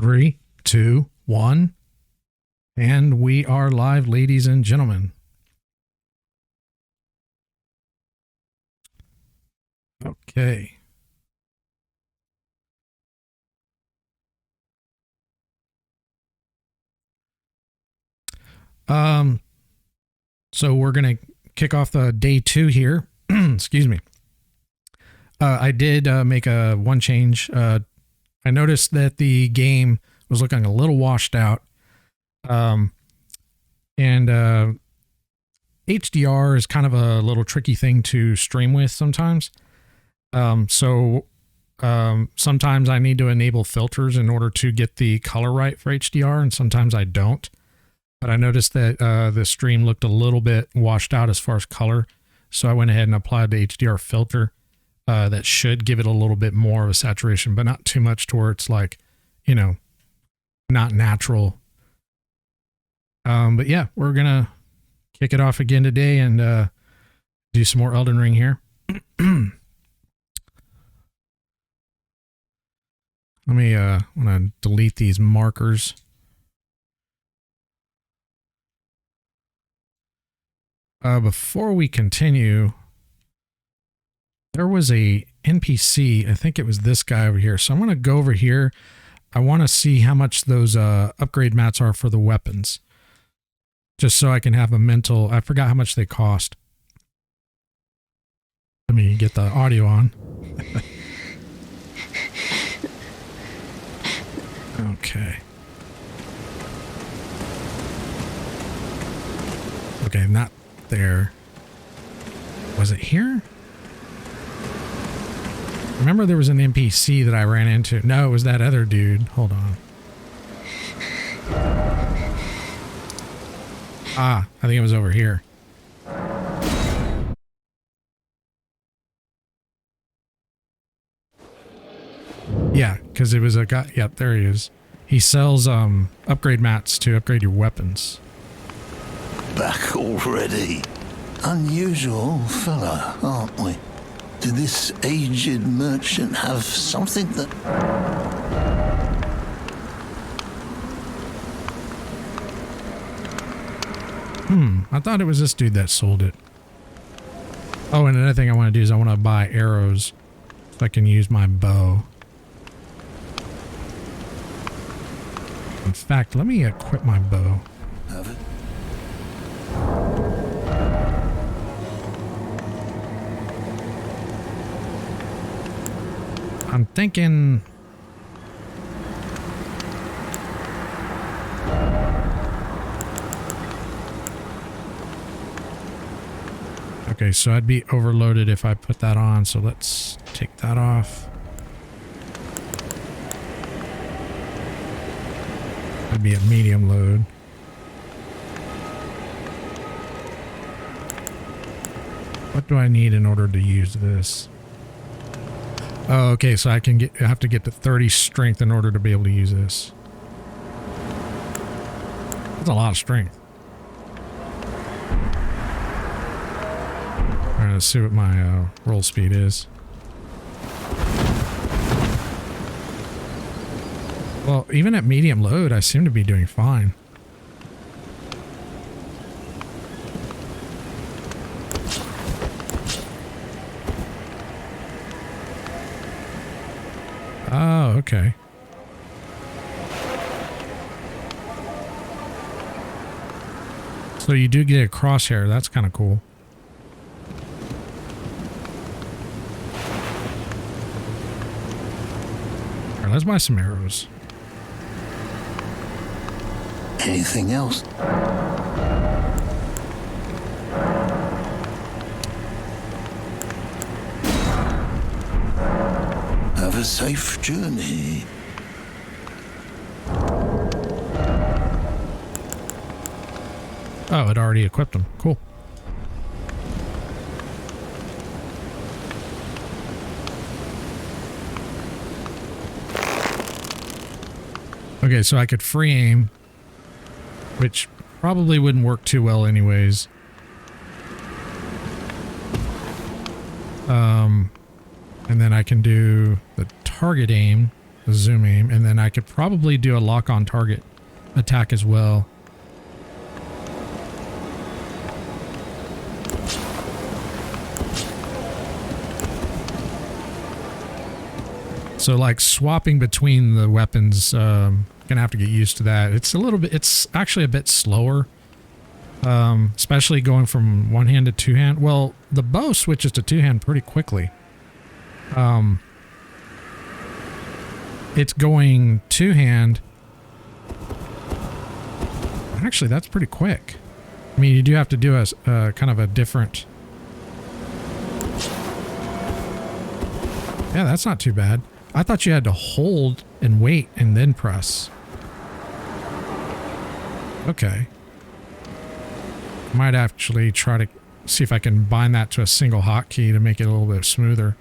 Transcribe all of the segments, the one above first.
3, 2, 1. And we are live, ladies and gentlemen. Okay. So we're going to kick off the day 2 here. Excuse me. I did make one change. I noticed that the game was looking a little washed out. And HDR is kind of a little tricky thing to stream with sometimes. So sometimes I need to enable filters in order to get the color right for HDR, and sometimes I don't. But I noticed that the stream looked a little bit washed out as far as color. So I went ahead and applied the HDR filter that should give it a little bit more of a saturation, but not too much to where it's like, you know, not natural. But yeah, we're going to kick it off again today and do some more Elden Ring here. Let me, I want to delete these markers. Before we continue, there was a NPC. I think it was this guy over here. So I'm going to go over here. I want to see how much those upgrade mats are for the weapons. Just so I can have a mental... I forgot how much they cost. Let me get the audio on. Okay. Okay, not there. Was it here? Remember there was an NPC that I ran into. No, it was that other dude. Hold on. Ah, I think it was over here. Yeah, because it was a guy. Yep, there he is. He sells upgrade mats to upgrade your weapons. Back already. Unusual fella, aren't we? Did this aged merchant have something that... I thought it was this dude that sold it. Oh, and another thing I want to do is I want to buy arrows so I can use my bow. In fact, let me equip my bow. Have it? I'm thinking... Okay, so I'd be overloaded if I put that on, so let's take that off. That'd be a medium load. What do I need in order to use this? Oh, okay, so I have to get to 30 strength in order to be able to use this. That's a lot of strength. All right, let's see what my roll speed is. Well, even at medium load, I seem to be doing fine. Oh, okay. So you do get a crosshair. That's kind of cool. All right, let's buy some arrows. Anything else? Have a safe journey. Oh, it already equipped them. Cool. Okay, so I could free aim, which probably wouldn't work too well anyways. And then I can do the target aim, the zoom aim, and then I could probably do a lock on target attack as well. So like swapping between the weapons, gonna have to get used to that. It's a little bit, it's actually a bit slower, especially going from one hand to two hand. Well, the bow switches to two hand pretty quickly. It's going two hand. Actually, that's pretty quick. I mean, you do have to do a kind of a different. Yeah, that's not too bad. I thought you had to hold and wait and then press. Okay. Might actually try to see if I can bind that to a single hotkey to make it a little bit smoother.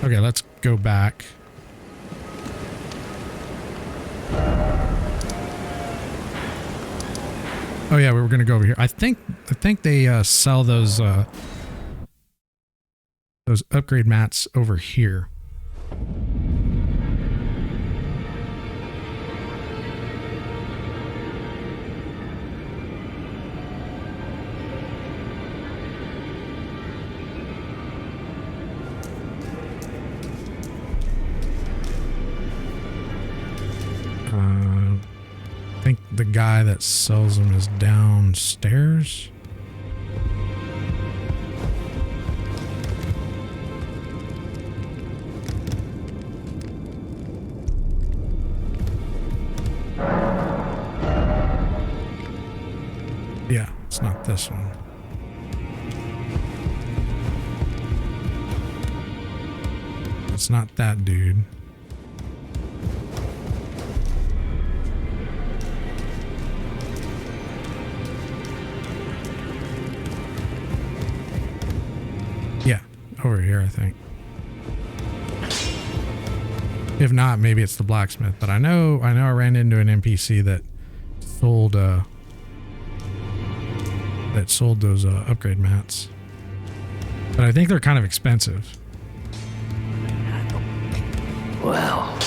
Okay, let's go back. Oh yeah, we were gonna go over here. I think they sell those upgrade mats over here. I think the guy that sells them is downstairs. Yeah, it's not this one. It's not that dude. Yeah, over here, I think. If not, maybe it's the blacksmith. But I know I ran into an NPC that sold those upgrade mats. But I think they're kind of expensive. Well,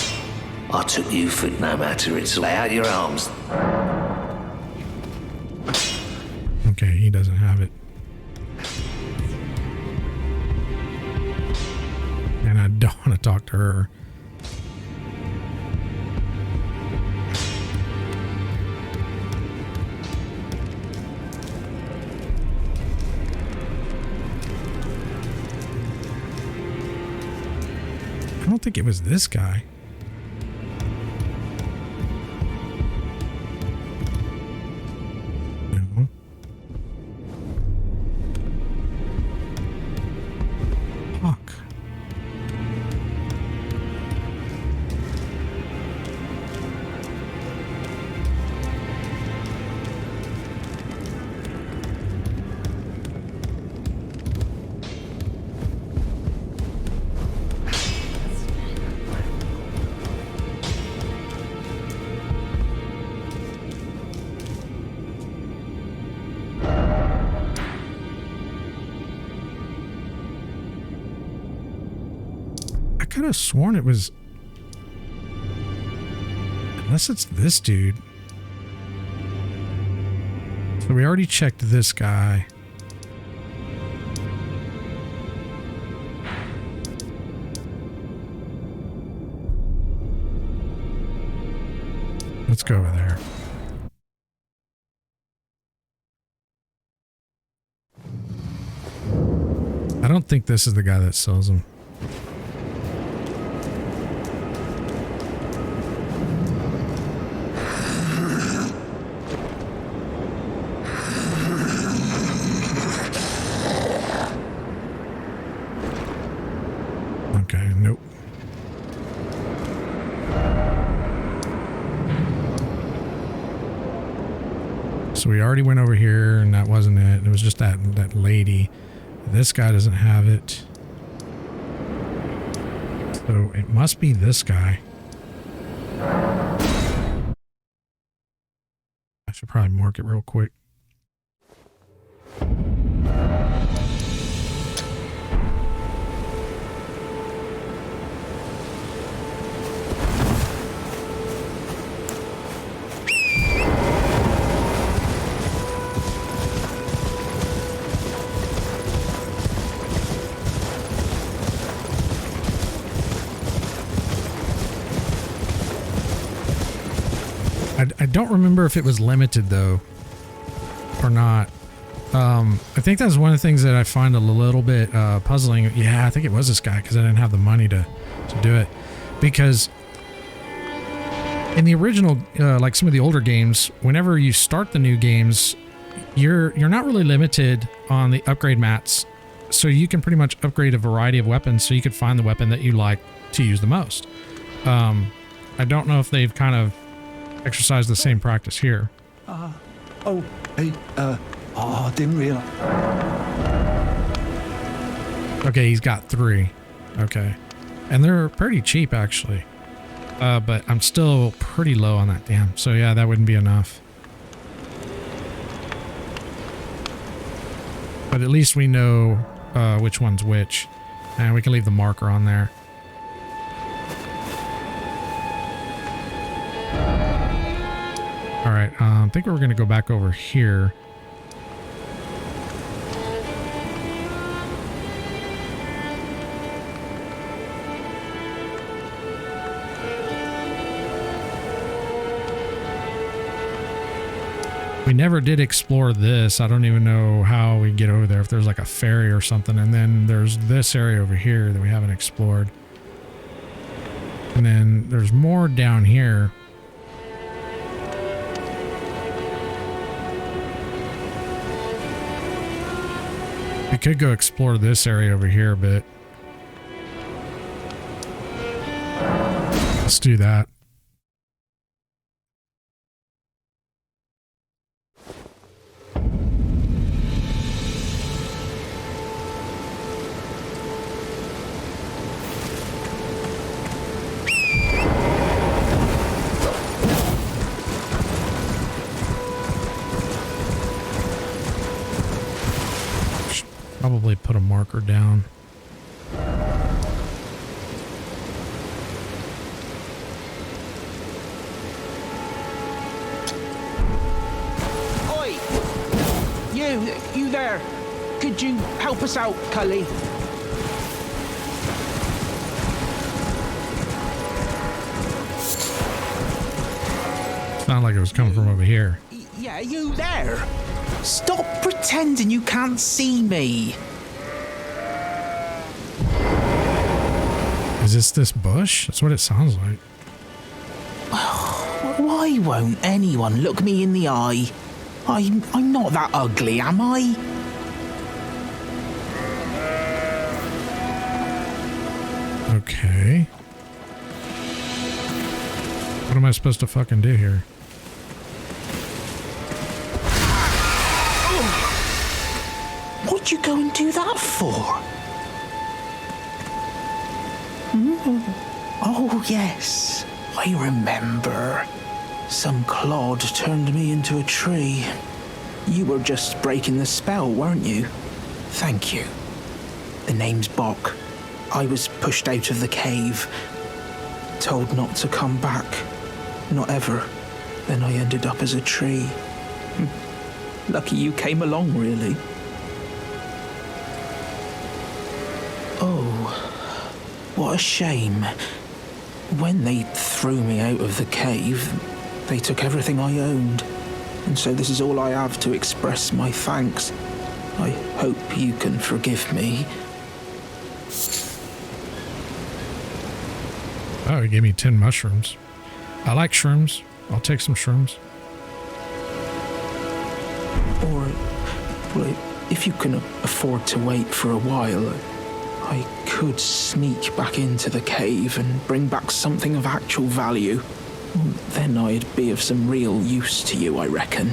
I took you for no matter. It's lay out your arms. Okay, he doesn't have it. And I don't want to talk to her. I don't think it was this guy. No. Fuck. I could have sworn it was... Unless it's this dude. So we already checked this guy. Let's go over there. I don't think this is the guy that sells them. Okay, nope. So we already went over here and that wasn't it. It was just that lady. This guy doesn't have it. So it must be this guy. I should probably mark it real quick. I don't remember if it was limited though or not. I think that's one of the things that I find a little bit puzzling. Yeah, I think it was this guy because I didn't have the money to do it. Because in the original, like some of the older games, whenever you start the new games, you're not really limited on the upgrade mats. So you can pretty much upgrade a variety of weapons so you could find the weapon that you like to use the most. I don't know if they've kind of exercised the same practice here. I didn't realize. Okay, he's got 3. Okay. And they're pretty cheap, actually. But I'm still pretty low on that. Damn. So yeah, that wouldn't be enough. But at least we know which one's which. And we can leave the marker on there. Alright, I think we're going to go back over here. We never did explore this. I don't even know how we get over there, if there's like a ferry or something. And then there's this area over here that we haven't explored. And then there's more down here. We could go explore this area over here, but let's do that. Probably put a marker down. Oi! You there? Could you help us out, Cully? Sounded like it was coming from over here. Yeah, you there? Stop pretending you can't see me. Is this bush? That's what it sounds like. Why won't anyone look me in the eye? I'm not that ugly, am I? Okay. What am I supposed to fucking do here? What'd you go and do that for? Oh, yes. I remember. Some clod turned me into a tree. You were just breaking the spell, weren't you? Thank you. The name's Bok. I was pushed out of the cave. Told not to come back. Not ever. Then I ended up as a tree. Lucky you came along, really. Oh, what a shame. When they threw me out of the cave, they took everything I owned. And so this is all I have to express my thanks. I hope you can forgive me. Oh, he gave me 10 mushrooms. I like shrooms. I'll take some shrooms. Or, well, if you can afford to wait for a while, I could sneak back into the cave and bring back something of actual value. Then I'd be of some real use to you, I reckon.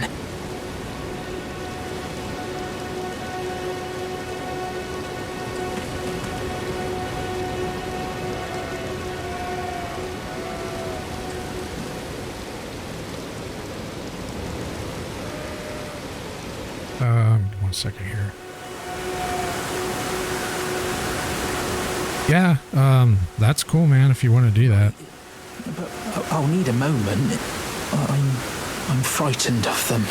One second here. Yeah, that's cool, man, if you want to do that. But I'll need a moment. I'm frightened of them.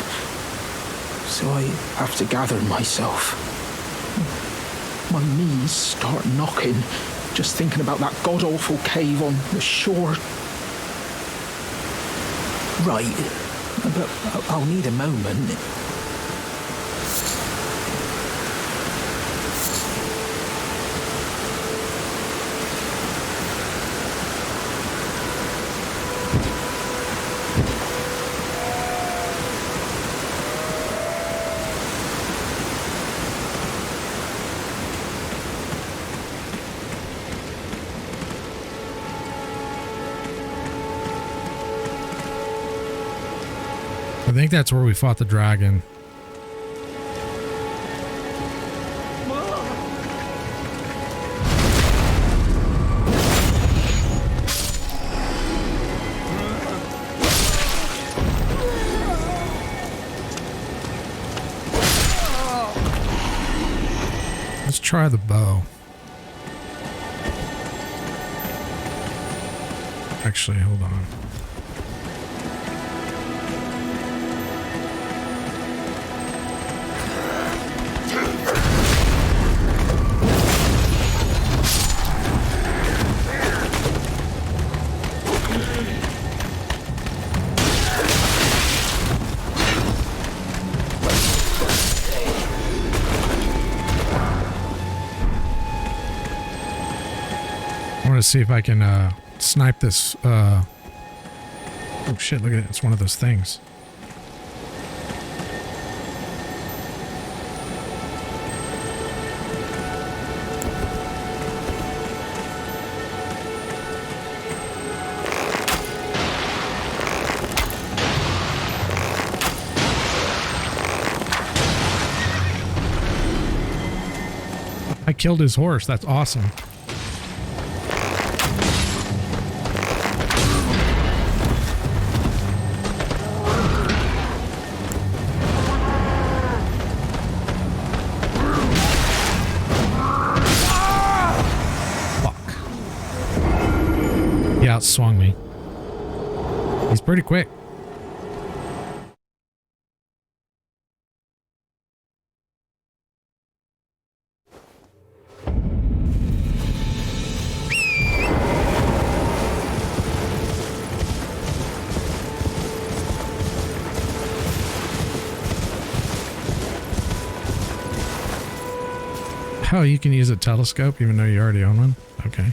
So I have to gather myself. My knees start knocking, just thinking about that god-awful cave on the shore. Right, but I'll need a moment. I think that's where we fought the dragon. Let's try the bow. Actually, hold on. I want to see if I can snipe this. Oh shit, look at it. It's one of those things. I killed his horse. That's awesome. Outswung me. He's pretty quick. Oh, you can use a telescope even though you already own one? Okay.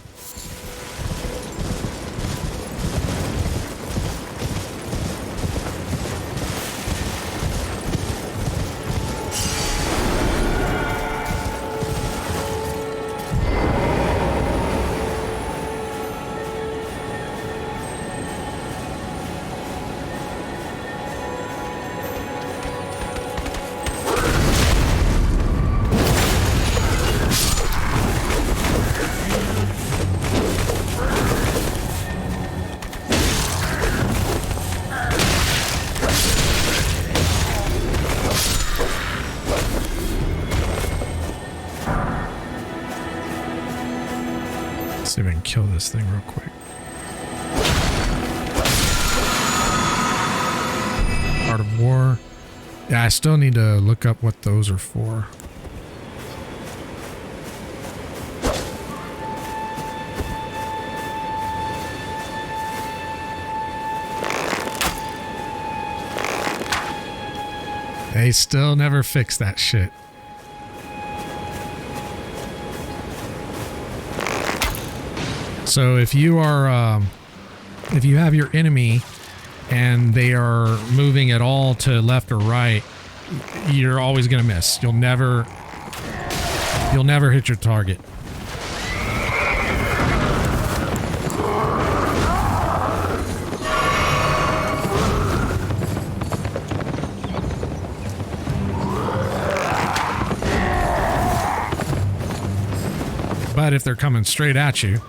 See if I can kill this thing real quick. Art of War. Yeah, I still need to look up what those are for. They still never fix that shit. So if you are, if you have your enemy and they are moving at all to left or right, you're always going to miss. You'll never hit your target. But if they're coming straight at you,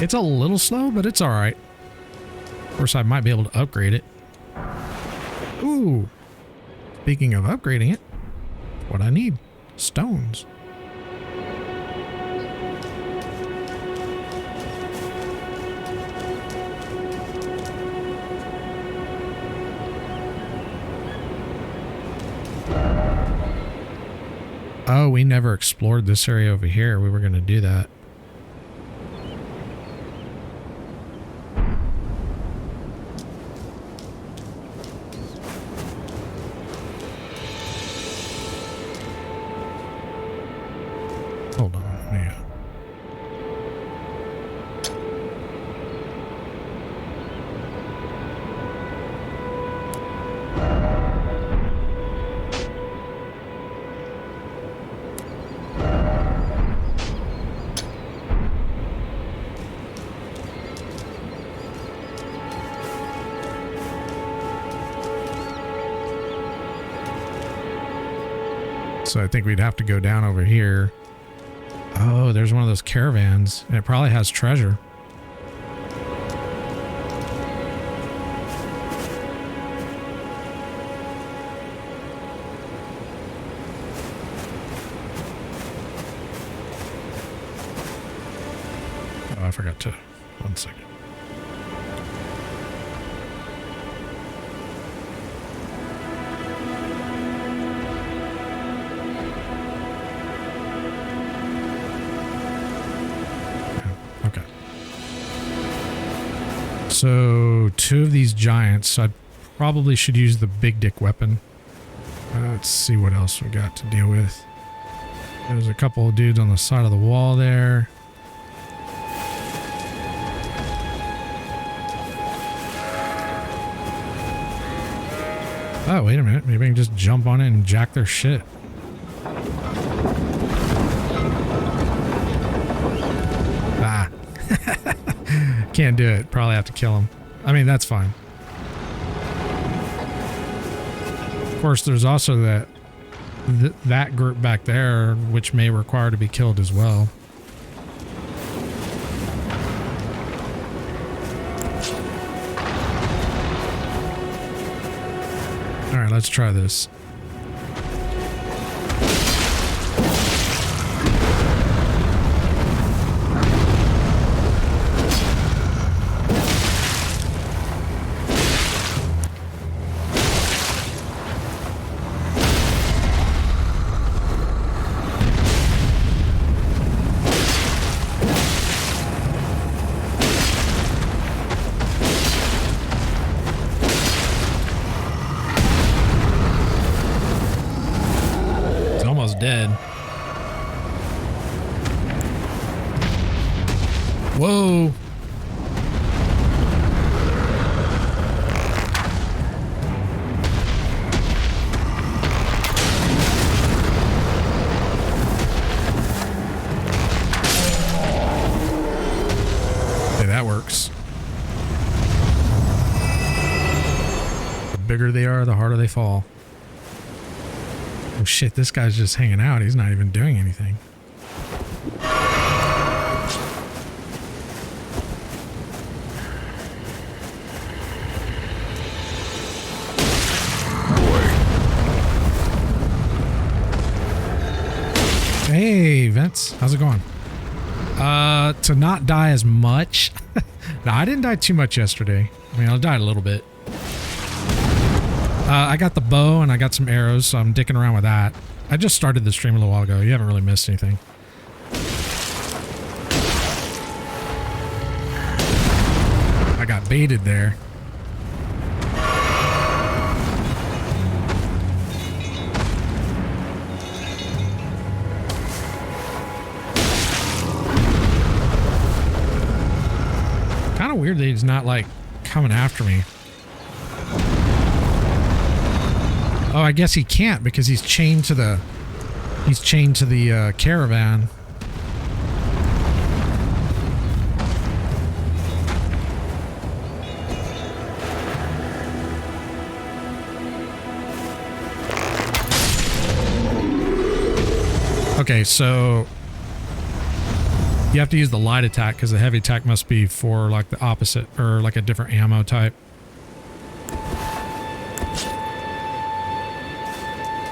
it's a little slow, but it's all right. course, I might be able to upgrade it. Ooh. Speaking of upgrading it, what I need, stones. Oh, we never explored this area over here. We were going to do that. Hold on. Yeah. So I think we'd have to go down over here. Oh, there's one of those caravans, and it probably has treasure. Oh, I forgot to. 1 second. Okay. So 2 of these giants. I probably should use the big dick weapon. Let's see what else we got to deal with. There's a couple of dudes on the side of the wall there. Oh, wait a minute. Maybe I can just jump on it and jack their shit. Ah. Can't do it. Probably have to kill him. I mean, that's fine. Of course, there's also that group back there, which may require to be killed as well. All right, let's try this. Dead. Whoa. Okay, that works. The bigger they are, the harder they fall. Oh shit, this guy's just hanging out. He's not even doing anything. Hey, Vince. How's it going? To not die as much. No, I didn't die too much yesterday. I mean, I died a little bit. I got the bow and I got some arrows, so I'm dicking around with that. I just started the stream a little while ago. You haven't really missed anything. I got baited there. Kind of weird that he's not like coming after me. Oh, I guess he can't because he's chained to the caravan. Okay, so You have to use the light attack because the heavy attack must be for like the opposite or like a different ammo type.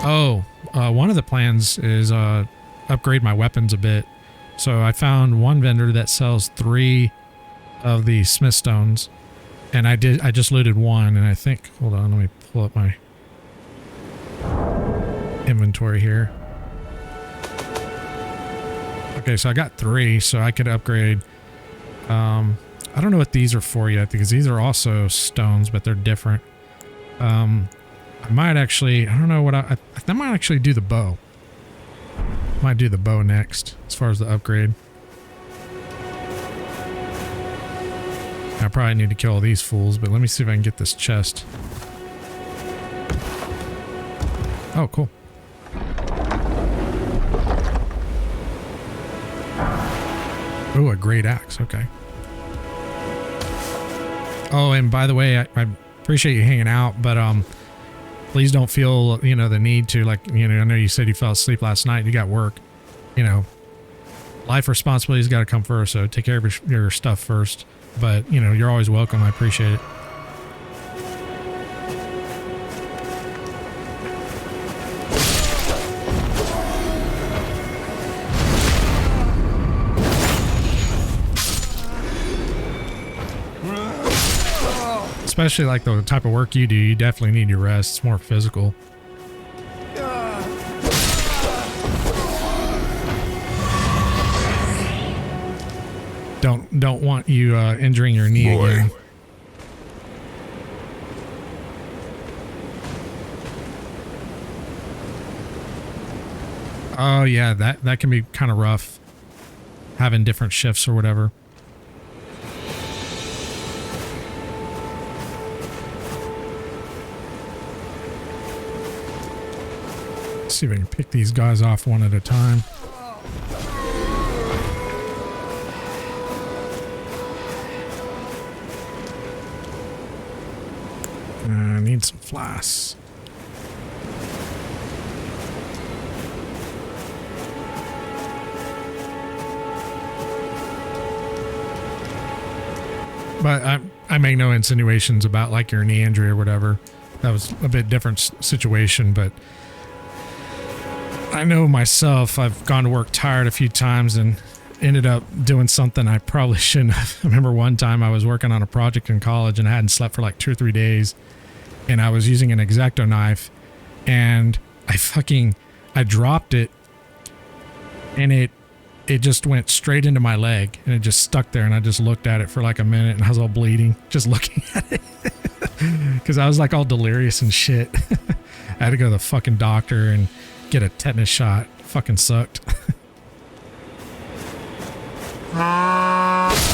Oh, one of the plans is upgrade my weapons a bit. So I found one vendor that sells 3 of the smith stones, and I just looted one, and I think, hold on, let me pull up my inventory here. Okay, so I got 3, so I could upgrade. I don't know what these are for yet, because these are also stones, but they're different. I might actually, I don't know what I might actually do the bow. Might do the bow next, as far as the upgrade. I probably need to kill all these fools, but let me see if I can get this chest. Oh, cool. Oh, a great axe. Okay. Oh, and by the way, I appreciate you hanging out, but please don't feel, the need to, like, I know you said you fell asleep last night and you got work. Life responsibilities got to come first, so take care of your stuff first. But, you're always welcome. I appreciate it. Especially like the type of work you do, you definitely need your rest. It's more physical. Don't want you injuring your knee again. Oh yeah, that can be kind of rough, having different shifts or whatever. Let's see if I can pick these guys off one at a time. I need some flasks. But I make no insinuations about like your knee injury or whatever. That was a bit different situation, but I know myself, I've gone to work tired a few times and ended up doing something I probably shouldn't have. I remember one time I was working on a project in college and I hadn't slept for like 2 or 3 days, and I was using an X-Acto knife, and I dropped it, and it just went straight into my leg, and it just stuck there, and I just looked at it for like a minute, and I was all bleeding just looking at it because I was like all delirious and shit. I had to go to the fucking doctor and get a tetanus shot. Fucking sucked.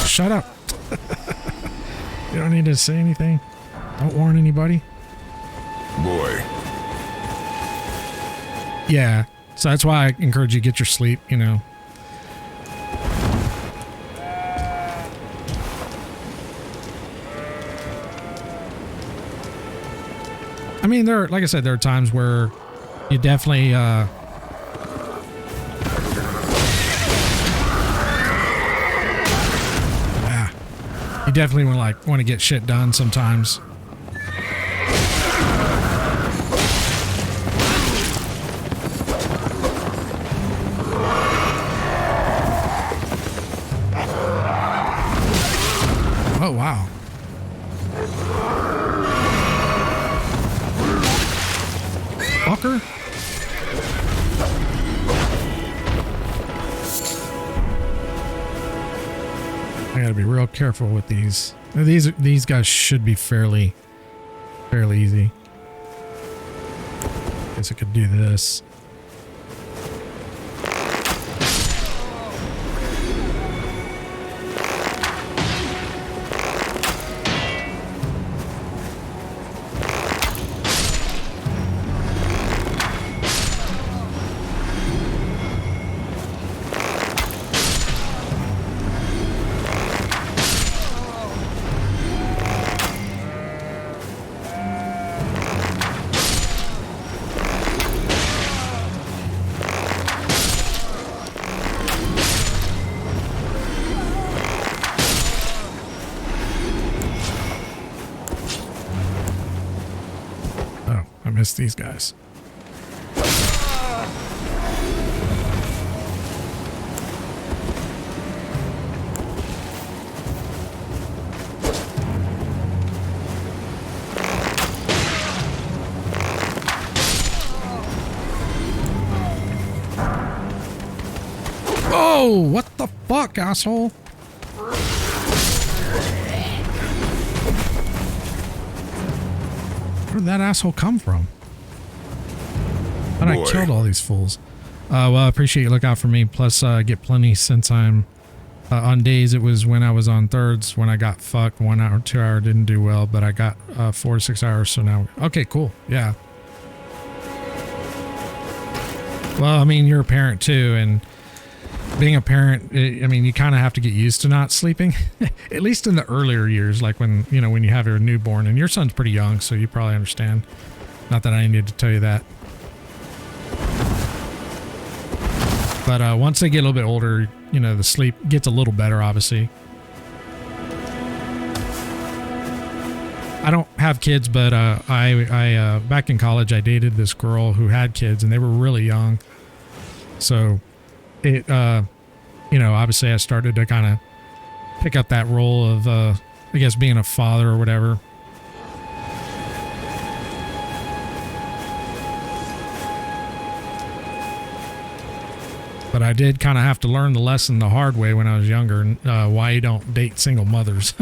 Shut up. You don't need to say anything. Don't warn anybody. Boy. Yeah, so that's why I encourage you to get your sleep, I mean, like I said, there are times where you definitely, yeah, you definitely want to get shit done sometimes. Oh, wow. Fucker. I gotta be real careful with these. These guys should be fairly easy. Guess I could do this. miss these guys. Oh, what the fuck, asshole? Where did that asshole come from? But I killed all these fools. Well, I appreciate you look out for me. Plus, get plenty since I'm on days. It was when I was on thirds when I got fucked. 1 hour, 2 hour didn't do well, but I got 4 to 6 hours. So now, okay, cool. Yeah. Well, I mean, you're a parent too, and being a parent, I mean, you kind of have to get used to not sleeping, at least in the earlier years, like when you have your newborn, and your son's pretty young, so you probably understand. Not that I need to tell you that. But once they get a little bit older, the sleep gets a little better, obviously. I don't have kids, but I back in college, I dated this girl who had kids, and they were really young. So it, obviously I started to kind of pick up that role of, I guess, being a father or whatever. But I did kind of have to learn the lesson the hard way when I was younger, why you don't date single mothers.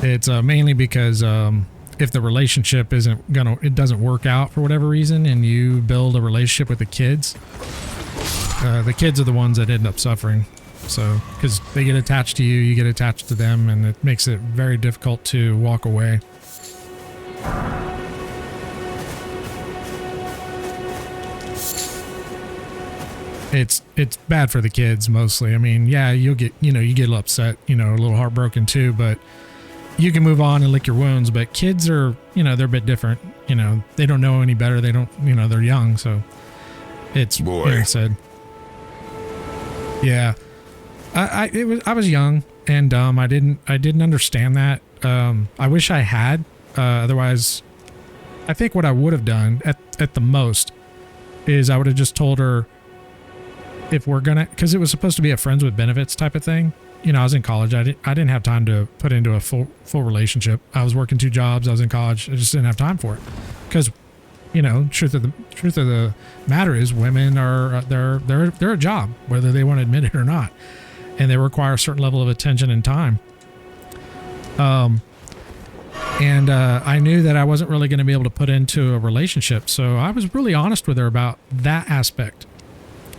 It's mainly because if the relationship it doesn't work out for whatever reason, and you build a relationship with the kids are the ones that end up suffering. So, because they get attached to you, you get attached to them, and it makes it very difficult to walk away. It's bad for the kids mostly. I mean, yeah, you get a little upset, a little heartbroken too, but you can move on and lick your wounds. But kids are, they're a bit different. They don't know any better. They don't, they're young. So it's, like I said, yeah, I was young and dumb. I didn't understand that. I wish I had, otherwise I think what I would have done at the most is I would have just told her, if we're gonna, because it was supposed to be a friends with benefits type of thing. I was in college. I didn't have time to put into a full relationship. I was working 2 jobs. I was in college. I just didn't have time for it. Because, truth of the matter is, women are they're a job, whether they want to admit it or not, and they require a certain level of attention and time. And I knew that I wasn't really going to be able to put into a relationship, so I was really honest with her about that aspect.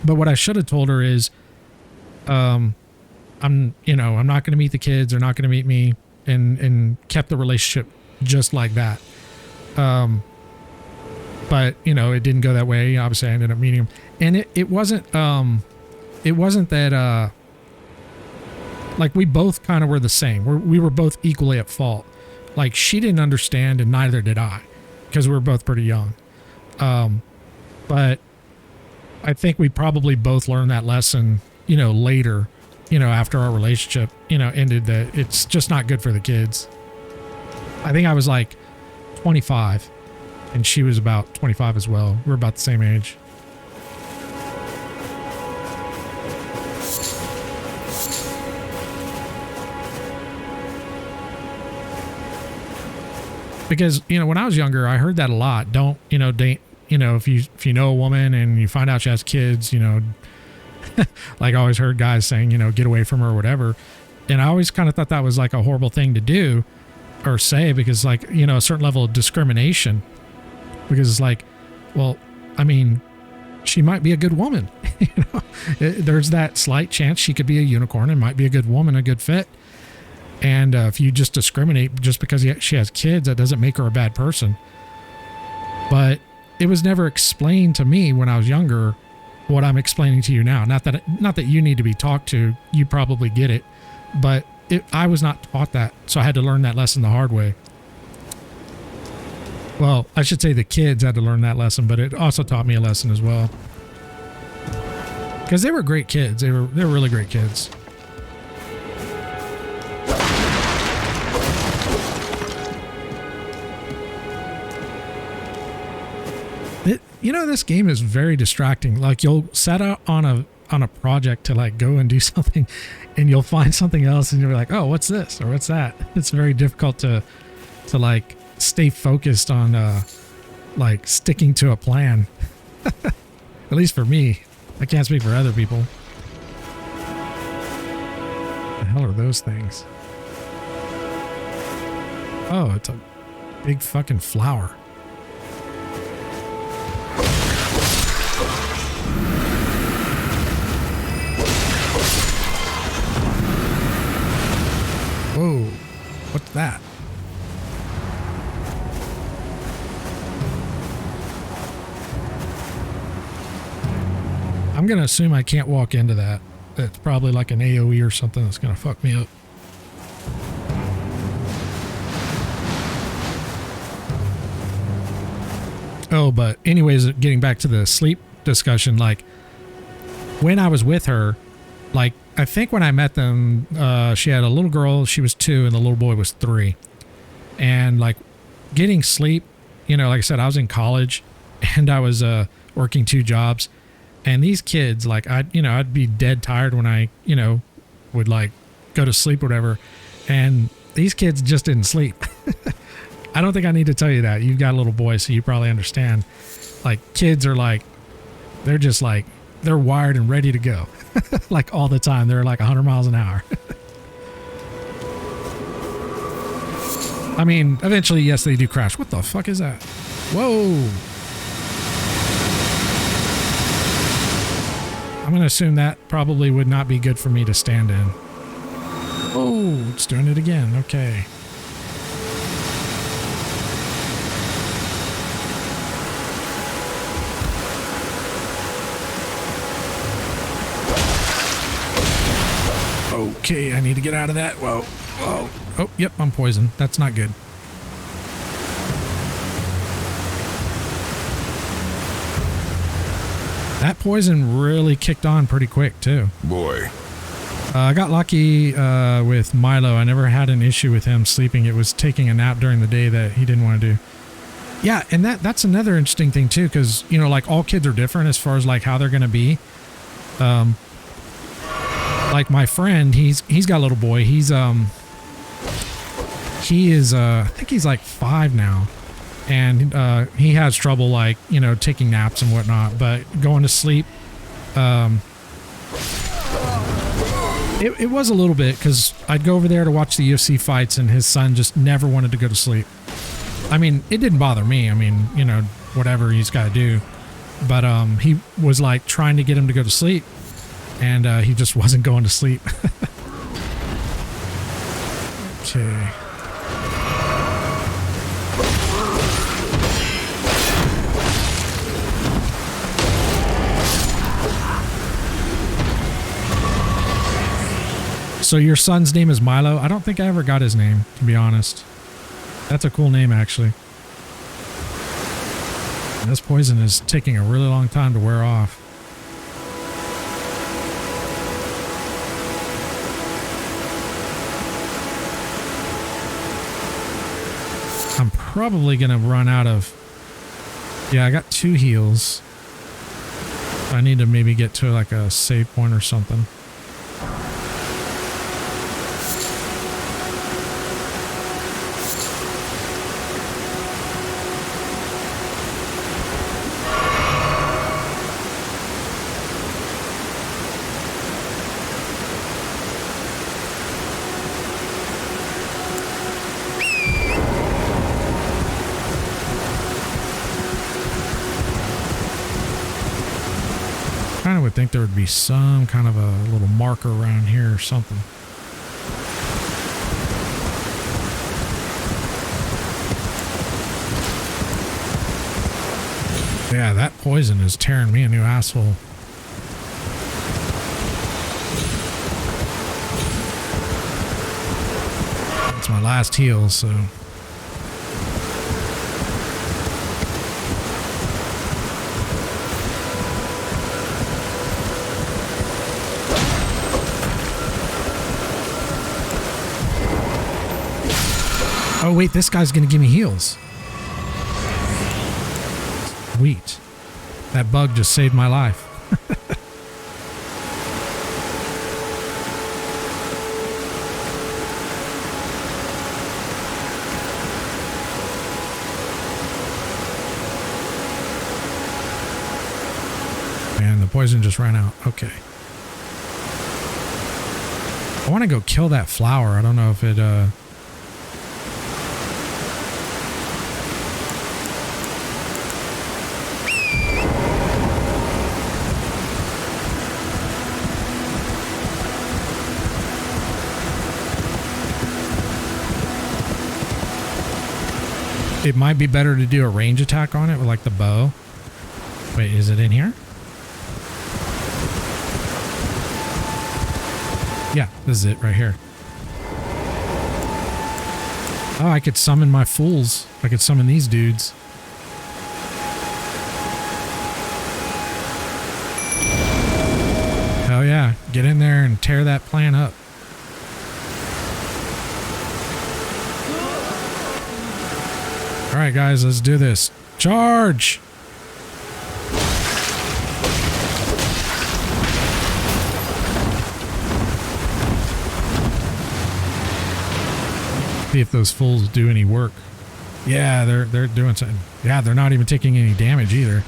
But what I should have told her is, I'm not going to meet the kids. They're not going to meet me, and kept the relationship just like that. But it didn't go that way. Obviously I ended up meeting him, and it wasn't that, like, we both kind of were the same. We were both equally at fault. Like, she didn't understand and neither did I, because we were both pretty young. But I think we probably both learned that lesson, later, after our relationship, ended, that it's just not good for the kids. I think I was like 25 and she was about 25 as well. We're about the same age. Because, when I was younger, I heard that a lot. Don't, date, if you know a woman and you find out she has kids, like I always heard guys saying, get away from her or whatever. And I always kind of thought that was like a horrible thing to do or say, because, like, a certain level of discrimination, because it's like, well, I mean, she might be a good woman. There's that slight chance she could be a unicorn and might be a good woman, a good fit. And if you just discriminate just because she has kids, that doesn't make her a bad person. But it was never explained to me when I was younger what I'm explaining to you now. Not that you need to be talked to. You probably get it. But I was not taught that. So I had to learn that lesson the hard way. Well, I should say the kids had to learn that lesson, but it also taught me a lesson as well. Because they were great kids. They were really great kids. You know, this game is very distracting. Like, you'll set out on a project to like go and do something, and you'll find something else, and you're like, oh, what's this or what's that? It's very difficult to like stay focused on like sticking to a plan. At least for me. I can't speak for other people. The hell are those things? Oh, it's a big fucking flower. Whoa, what's that? I'm going to assume I can't walk into that. It's probably like an AoE or something that's going to fuck me up. Oh, but anyways, getting back to the sleep discussion, like when I was with her, like I think when I met them, she had a little girl, she was 2 and the little boy was 3. And like getting sleep, you know, like I said, I was in college and I was working 2 jobs. And these kids, like, I'd be dead tired when I, would like go to sleep or whatever. And these kids just didn't sleep. I don't think I need to tell you that. You've got a little boy, so you probably understand. Like, kids are like, they're just like, they're wired and ready to go. Like all the time. They're like 100 miles an hour. I mean, eventually, yes, they do crash. What the fuck is that? Whoa. I'm going to assume that probably would not be good for me to stand in. Oh, it's doing it again. Okay. Okay, I need to get out of that. Whoa. Whoa. Oh, yep, I'm poisoned. That's not good. That poison really kicked on pretty quick, too. Boy. I got lucky with Milo. I never had an issue with him sleeping. It was taking a nap during the day that he didn't want to do. Yeah, and that's another interesting thing, too, because, like, all kids are different as far as, like, how they're going to be. Like, my friend, he's got a little boy. He is, I think he's, like, 5 now. And he has trouble, like, taking naps and whatnot, but going to sleep, it was a little bit, because I'd go over there to watch the UFC fights, and his son just never wanted to go to sleep. I mean, it didn't bother me. I mean, whatever he's got to do. But he was, like, trying to get him to go to sleep, and he just wasn't going to sleep. Okay. So your son's name is Milo? I don't think I ever got his name, to be honest. That's a cool name, actually. This poison is taking a really long time to wear off. I'm probably going to run out of... Yeah, I got 2 heals. I need to maybe get to like a save point or something. I would think there would be some kind of a little marker around here or something. Yeah, that poison is tearing me a new asshole. It's my last heal, so... Oh, wait, this guy's going to give me heals. Sweet. That bug just saved my life. Man, the poison just ran out. Okay. I want to go kill that flower. I don't know if it, it might be better to do a range attack on it with like the bow. Wait, is it in here? Yeah, this is it right here. Oh, I could summon my fools. I could summon these dudes. Hell yeah. Get in there and tear that plant up. Alright guys, let's do this. Charge! See if those fools do any work. Yeah, they're doing something. Yeah, they're not even taking any damage either.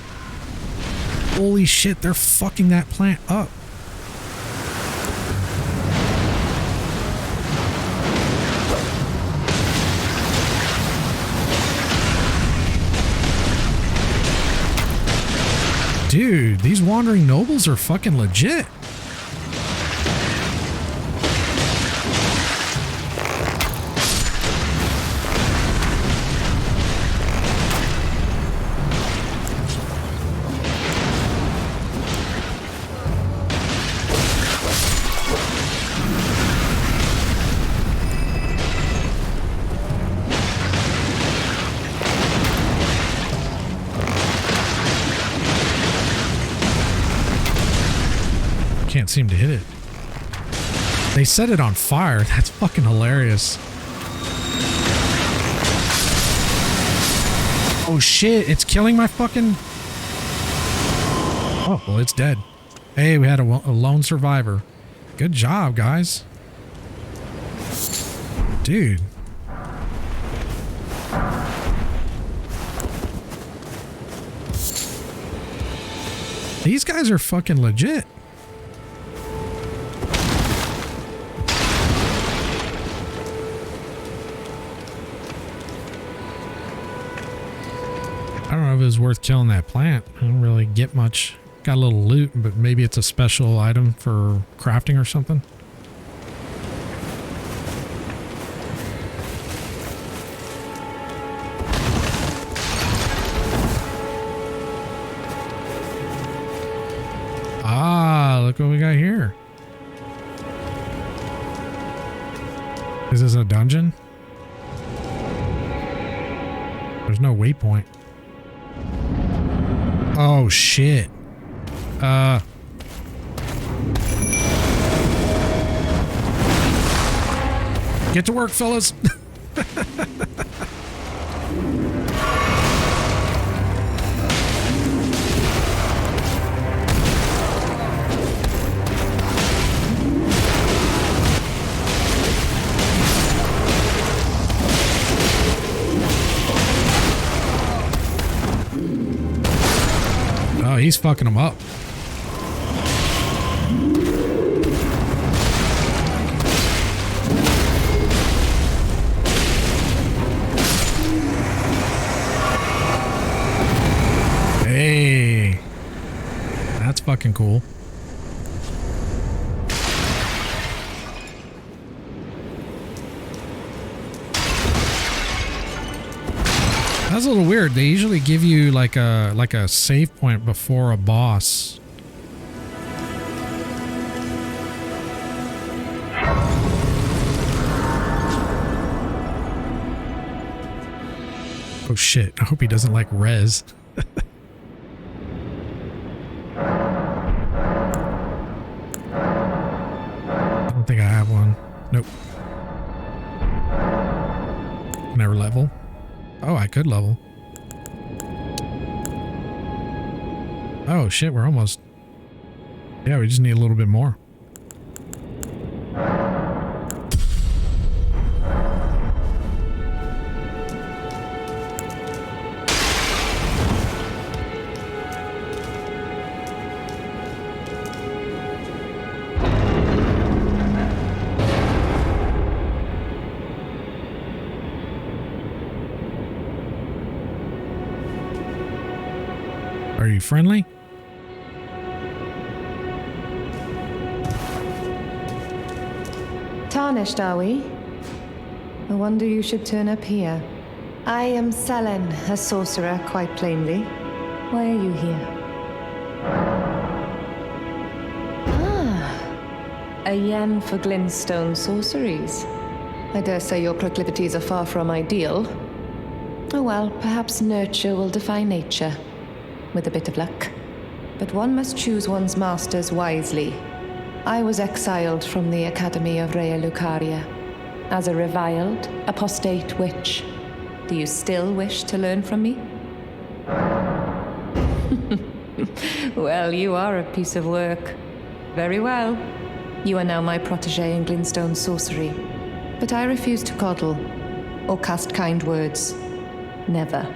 Holy shit, they're fucking that plant up. Dude, these wandering nobles are fucking legit. Can't seem to hit it. They set it on fire. That's fucking hilarious. Oh shit, it's killing my fucking... Oh, well, it's dead. Hey, we had a lone survivor. Good job, guys. Dude. These guys are fucking legit. I don't know if it was worth killing that plant. I don't really get much. Got a little loot, but maybe it's a special item for crafting or something. Ah, look what we got here. Is this a dungeon? There's no waypoint. Oh shit. Get to work, fellas. Oh, he's fucking them up. Hey, that's fucking cool. That's a little weird. They usually give you like a save point before a boss. Oh shit. I hope he doesn't like res. I don't think I have one. Nope. Never level. Oh, I could level. Oh shit, we're almost... Yeah, we just need a little bit more. Are you friendly? Tarnished, are we? I wonder you should turn up here. I am Selen, a sorcerer, quite plainly. Why are you here? Ah, a yen for glintstone sorceries. I dare say your proclivities are far from ideal. Oh well, perhaps nurture will defy nature, with a bit of luck. But one must choose one's masters wisely. I was exiled from the Academy of Rea Lucaria as a reviled, apostate witch. Do you still wish to learn from me? Well, you are a piece of work. Very well. You are now my protege in glintstone sorcery. But I refuse to coddle or cast kind words. Never.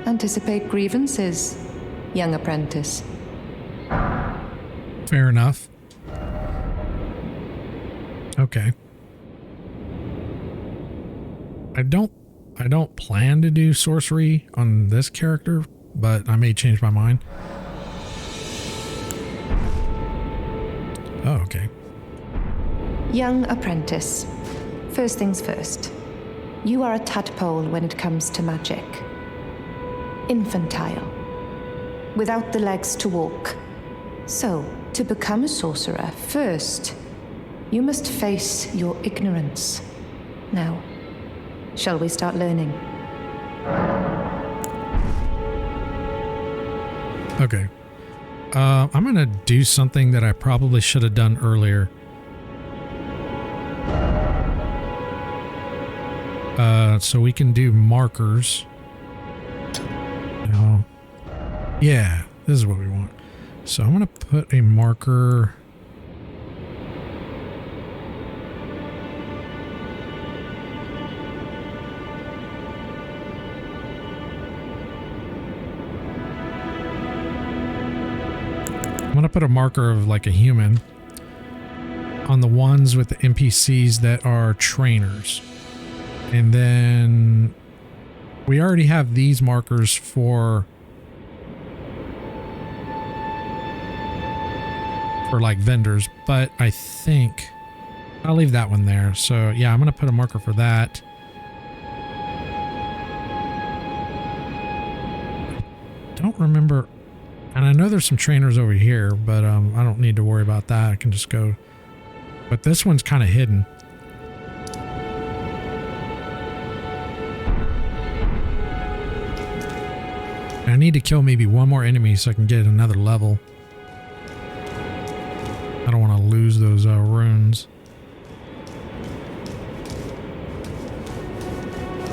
Anticipate grievances, young apprentice. Fair enough. Okay. I don't plan to do sorcery on this character, but I may change my mind. Oh, okay. Young apprentice. First things first. You are a tadpole when it comes to magic. Infantile. Without the legs to walk. So, to become a sorcerer, first, you must face your ignorance. Now, shall we start learning? Okay. I'm gonna do something that I probably should have done earlier. So we can do markers. No. Yeah, this is what we want. So I'm gonna put a marker. I'm gonna put a marker of like a human on the ones with the NPCs that are trainers. And then we already have these markers for like vendors, but I think I'll leave that one there. So yeah, I'm gonna put a marker for that. Don't remember, and I know there's some trainers over here, but I don't need to worry about that. I can just go, but this one's kind of hidden. I need to kill maybe one more enemy so I can get another level. I don't want to lose those runes.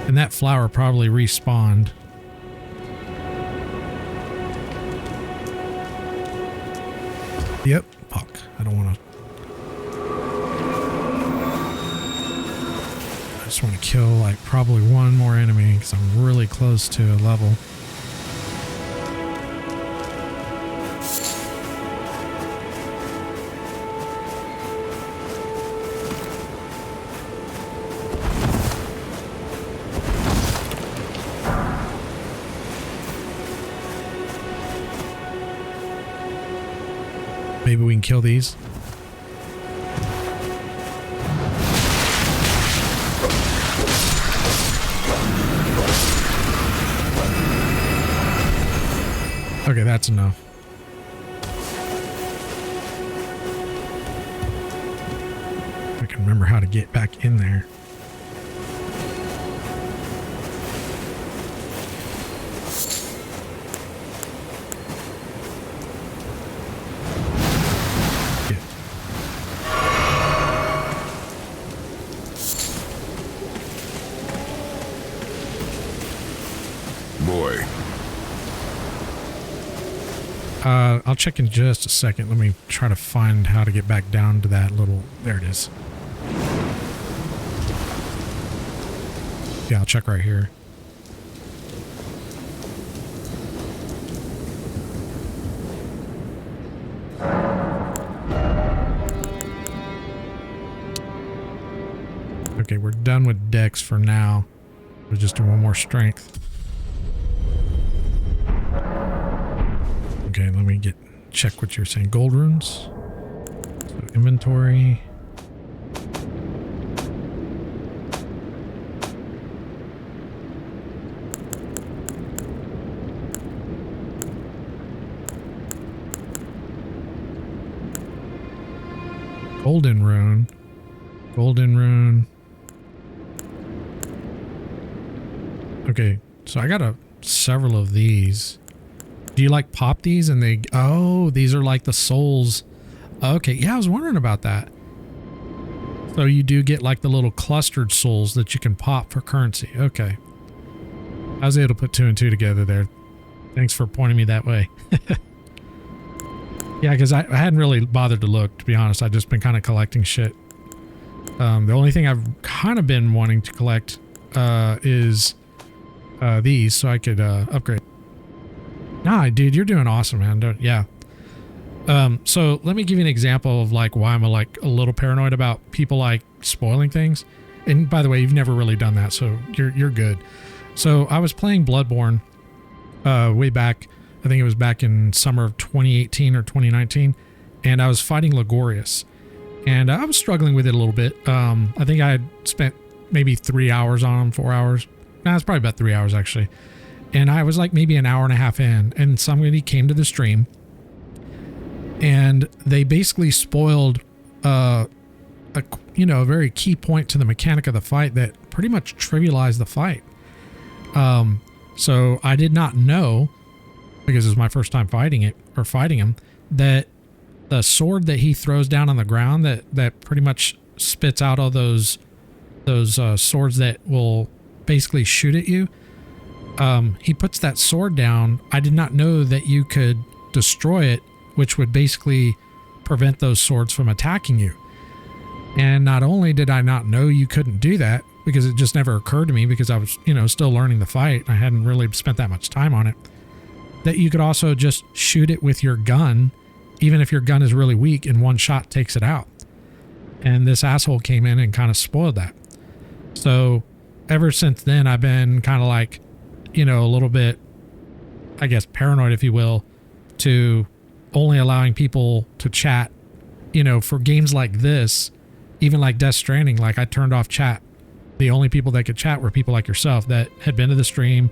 And that flower probably respawned. Yep. Fuck. I don't want to. I just want to kill like probably one more enemy because I'm really close to a level. Maybe we can kill these. Okay, that's enough. I can remember how to get back in there. I'll check in just a second. Let me try to find how to get back down to that little... There it is. Yeah, I'll check right here. Okay, we're done with Dex for now. We'll just do one more strength. Okay, let me check what you're saying. Gold runes. So inventory. Golden rune. Golden rune. Okay, so I got several of these. Do you like pop these and they... Oh, these are like the souls. Okay, yeah, I was wondering about that. So you do get like the little clustered souls that you can pop for currency. Okay. I was able to put 2 and 2 together there. Thanks for pointing me that way. Yeah, because I hadn't really bothered to look, to be honest. I've just been kind of collecting shit. The only thing I've kind of been wanting to collect is these, so I could upgrade. Nah, dude, you're doing awesome, man. Yeah. So let me give you an example of like why I'm a little paranoid about people like spoiling things. And by the way, you've never really done that, so you're good. So I was playing Bloodborne way back. I think it was back in summer of 2018 or 2019, and I was fighting Ligorius, and I was struggling with it a little bit. I think I had spent maybe 3 hours on him, 4 hours. No, it's probably about 3 hours actually. And I was like maybe an hour and a half in, and somebody came to the stream, and they basically spoiled a very key point to the mechanic of the fight that pretty much trivialized the fight. So I did not know, because it was my first time fighting him, that the sword that he throws down on the ground that pretty much spits out all those swords that will basically shoot at you. He puts that sword down. I did not know that you could destroy it, which would basically prevent those swords from attacking you. And not only did I not know you couldn't do that, because it just never occurred to me because I was, still learning the fight. I hadn't really spent that much time on it. That you could also just shoot it with your gun, even if your gun is really weak, and one shot takes it out. And this asshole came in and kind of spoiled that. So ever since then, I've been kind of like, a little bit, I guess, paranoid, if you will, to only allowing people to chat, for games like this, even like Death Stranding. Like I turned off chat. The only people that could chat were people like yourself that had been to the stream,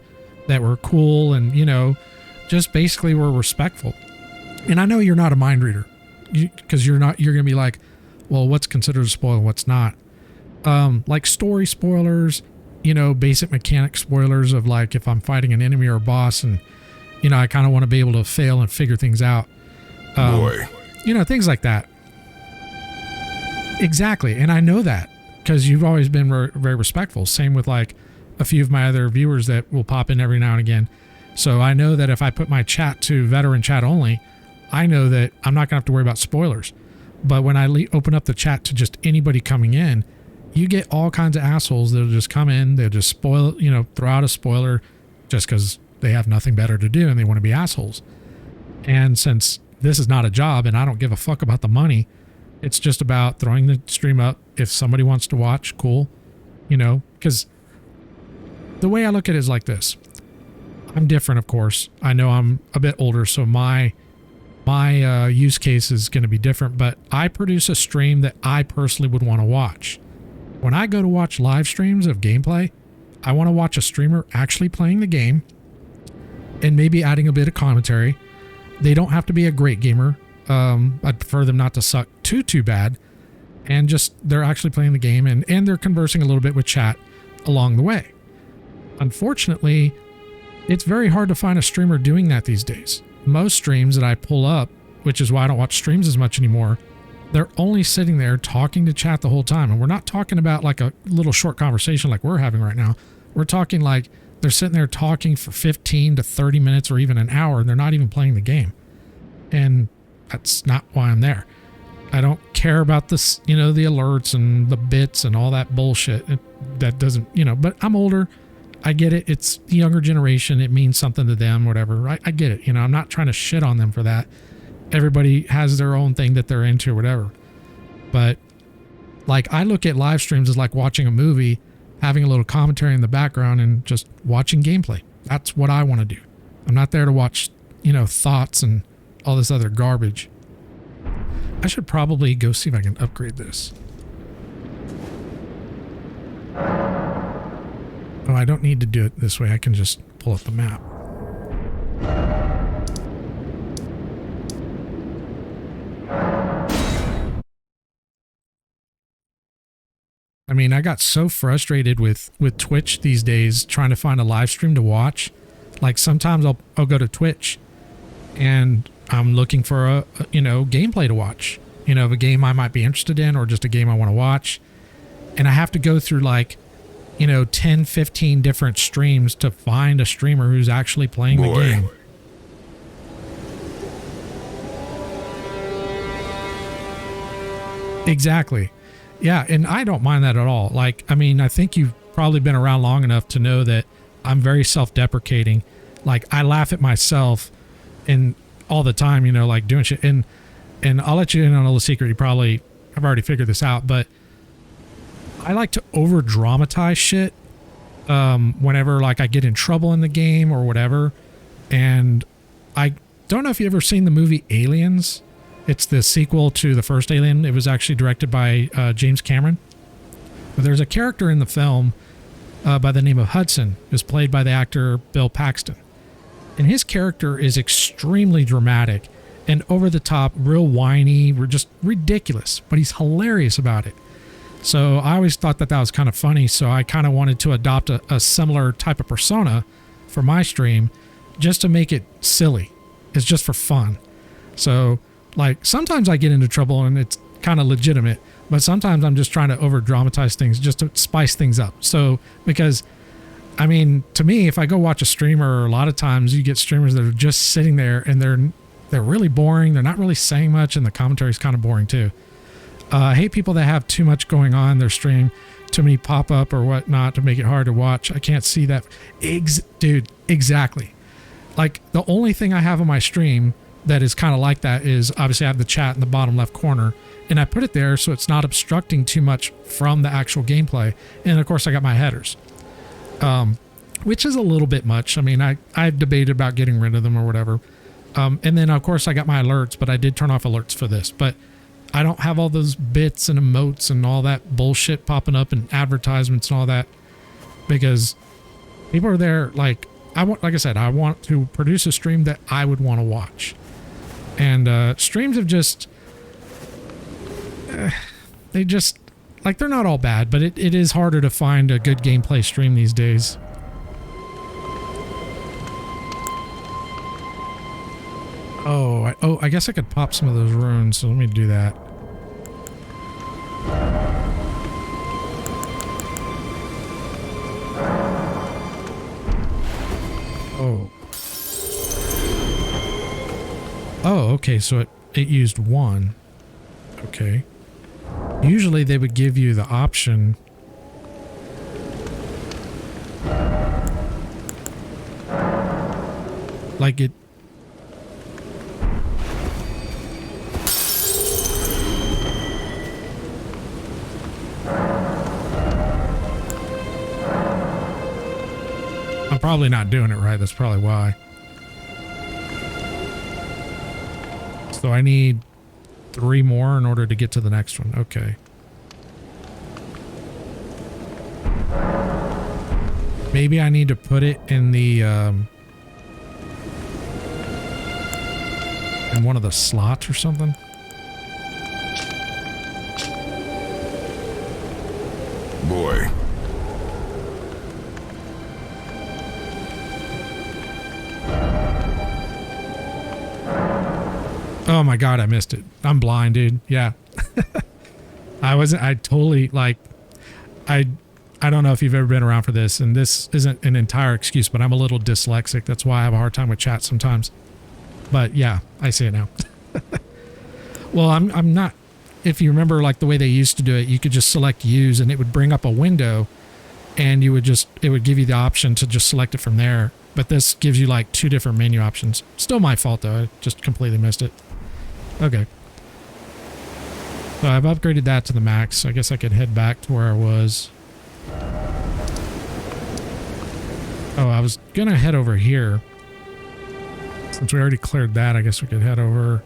that were cool and, just basically were respectful. And I know you're not a mind reader, because you're going to be like, well, what's considered a spoil and what's not? Like story spoilers, basic mechanic spoilers of like if I'm fighting an enemy or a boss and, I kind of want to be able to fail and figure things out. Boy. Things like that. Exactly. And I know that because you've always been very respectful. Same with like a few of my other viewers that will pop in every now and again. So I know that if I put my chat to veteran chat only, I know that I'm not going to have to worry about spoilers. But when I open up the chat to just anybody coming in, you get all kinds of assholes that'll just come in, they'll just spoil, throw out a spoiler just because they have nothing better to do and they want to be assholes. And since this is not a job and I don't give a fuck about the money, it's just about throwing the stream up. If somebody wants to watch, cool. Because the way I look at it is like this. I'm different, of course. I know I'm a bit older, so my use case is going to be different, but I produce a stream that I personally would want to watch. When I go to watch live streams of gameplay, I want to watch a streamer actually playing the game and maybe adding a bit of commentary. They don't have to be a great gamer. I'd prefer them not to suck too bad, and just they're actually playing the game and they're conversing a little bit with chat along the way. Unfortunately, it's very hard to find a streamer doing that these days. Most streams that I pull up, which is why I don't watch streams as much anymore, they're only sitting there talking to chat the whole time. And we're not talking about like a little short conversation like we're having right now. We're talking like they're sitting there talking for 15 to 30 minutes or even an hour, and they're not even playing the game. And that's not why I'm there. I don't care about this, the alerts and the bits and all that bullshit. That doesn't, but I'm older. I get it. It's the younger generation. It means something to them, whatever. I get it. I'm not trying to shit on them for that. Everybody has their own thing that they're into or whatever. But like, I look at live streams as like watching a movie, having a little commentary in the background and just watching gameplay. That's what I want to do. I'm not there to watch, thoughts and all this other garbage. I should probably go see if I can upgrade this. Oh, I don't need to do it this way. I can just pull up the map. I mean, I got so frustrated with Twitch these days trying to find a live stream to watch. Like sometimes I'll go to Twitch and I'm looking for a gameplay to watch, of a game I might be interested in or just a game I want to watch. And I have to go through like, 10, 15 different streams to find a streamer who's actually playing the game. Exactly. Yeah. And I don't mind that at all. Like, I mean, I think you've probably been around long enough to know that I'm very self-deprecating. Like, I laugh at myself and all the time, like doing shit. And I'll let you in on a little secret. I've already figured this out, but I like to over dramatize shit whenever like I get in trouble in the game or whatever. And I don't know if you've ever seen the movie Aliens. It's the sequel to the first Alien. It was actually directed by James Cameron. But there's a character in the film by the name of Hudson, who's played by the actor Bill Paxton. And his character is extremely dramatic and over the top, real whiny, just ridiculous, but he's hilarious about it. So I always thought that was kind of funny. So I kind of wanted to adopt a similar type of persona for my stream just to make it silly. It's just for fun. So like sometimes I get into trouble and it's kind of legitimate, but sometimes I'm just trying to over dramatize things just to spice things up. So because I mean, to me, if I go watch a streamer, a lot of times you get streamers that are just sitting there and they're really boring. They're not really saying much and the commentary is kind of boring too. I hate people that have too much going on in their stream, too many pop-up or whatnot to make it hard to watch. I can't see that. Dude, exactly. Like the only thing I have on my stream that is kind of like that is obviously I have the chat in the bottom left corner and I put it there so it's not obstructing too much from the actual gameplay. And of course I got my headers, which is a little bit much. I mean, I've debated about getting rid of them or whatever. And then of course I got my alerts, but I did turn off alerts for this, but I don't have all those bits and emotes and all that bullshit popping up and advertisements and all that because people are there. Like like I said, I want to produce a stream that I would want to watch. And streams have just, they just, like they're not all bad, but it is harder to find a good gameplay stream these days. I guess I could pop some of those runes, so let me do that. Oh, okay, so it used one. Okay. Usually they would give you the option. Like it. I'm probably not doing it right. That's probably why. So I need 3 more in order to get to the next one. Okay. Maybe I need to put it in the in one of the slots or something. Boy. Oh my God, I missed it. I'm blind, dude. Yeah. I totally like, I don't know if you've ever been around for this, and this isn't an entire excuse, but I'm a little dyslexic. That's why I have a hard time with chat sometimes. But yeah, I see it now. Well, I'm not. If you remember, like the way they used to do it, you could just select use, and it would bring up a window, and it would give you the option to just select it from there. But this gives you like 2 different menu options. Still my fault though. I just completely missed it. Okay. So I've upgraded that to the max. So I guess I could head back to where I was. Oh, I was gonna head over here. Since we already cleared that, I guess we could head over.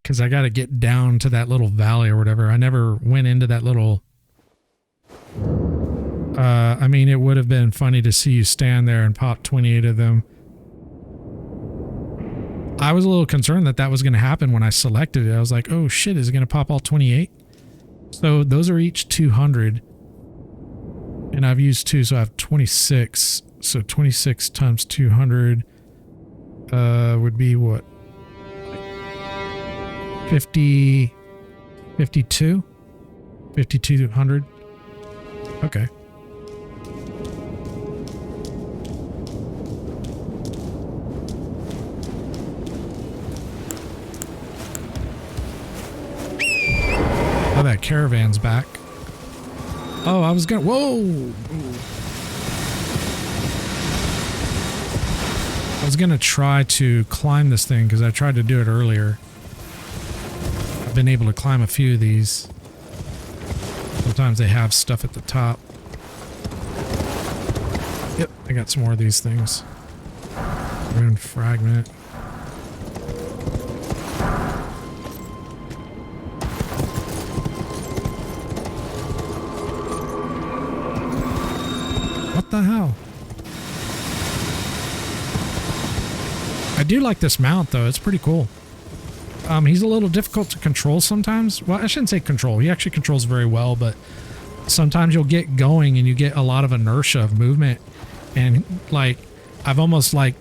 Because I got to get down to that little valley or whatever. I never went into that little... I mean, it would have been funny to see you stand there and pop 28 of them. I was a little concerned that that was going to happen when I selected it. I was like, oh shit, is it going to pop all 28? So those are each 200. And I've used 2, so I have 26. So 26 times 200 would be what? 50, 52, 5,200. Okay. Oh, that caravan's back. Oh, I was gonna, whoa! I was gonna try to climb this thing because I tried to do it earlier. Been able to climb a few of these. Sometimes they have stuff at the top. Yep, I got some more of these things. Rune fragment. What the hell? I do like this mount though, it's pretty cool. He's a little difficult to control sometimes. Well, I shouldn't say control. He actually controls very well, but sometimes you'll get going and you get a lot of inertia of movement. And like, I've almost like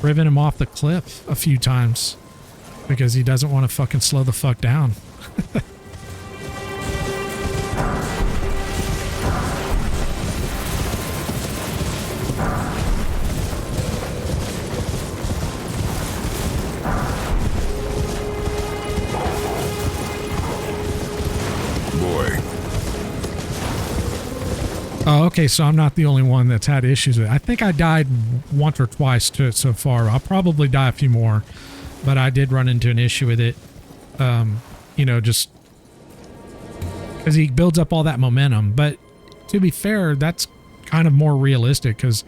driven him off the cliff a few times because he doesn't want to fucking slow the fuck down. Oh, okay, so I'm not the only one that's had issues with it. I think I died once or twice to it so far. I'll probably die a few more, but I did run into an issue with it. You know, just because he builds up all that momentum. But to be fair, that's kind of more realistic because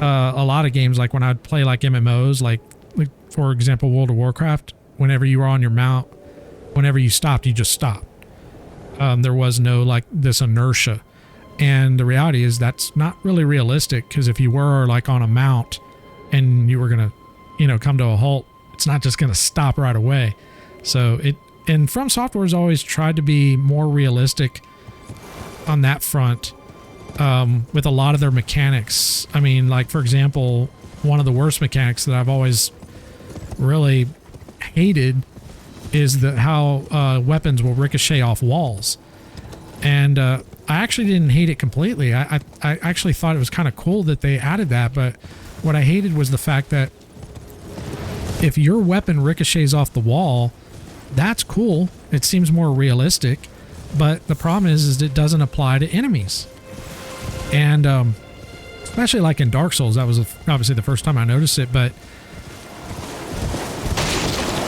a lot of games, like when I'd play like MMOs, like for example, World of Warcraft, whenever you were on your mount, whenever you stopped, you just stopped. There was no like this inertia. And the reality is that's not really realistic because if you were like on a mount and you were going to, you know, come to a halt, it's not just going to stop right away. So and From Software has always tried to be more realistic on that front with a lot of their mechanics. I mean, like, for example, one of the worst mechanics that I've always really hated is how weapons will ricochet off walls. And I actually didn't hate it completely. I actually thought it was kind of cool that they added that, but what I hated was the fact that if your weapon ricochets off the wall, that's cool. It seems more realistic, but the problem is it doesn't apply to enemies. And especially like in Dark Souls, that was obviously the first time I noticed it, but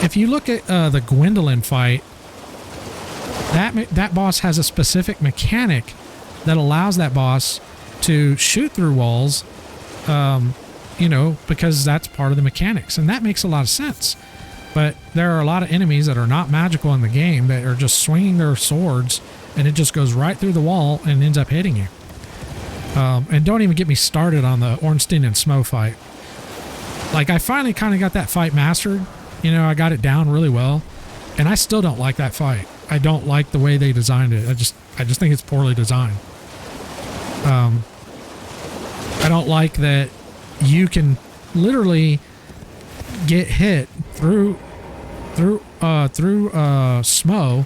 if you look at the Gwendolyn fight, that boss has a specific mechanic that allows that boss to shoot through walls, you know, because that's part of the mechanics. And that makes a lot of sense. But there are a lot of enemies that are not magical in the game that are just swinging their swords and it just goes right through the wall and ends up hitting you. And don't even get me started on the Ornstein and Smo fight. Like, I finally kind of got that fight mastered. You know, I got it down really well. And I still don't like that fight. I don't like the way they designed it. I just think it's poorly designed. I don't like that you can literally get hit through Smo.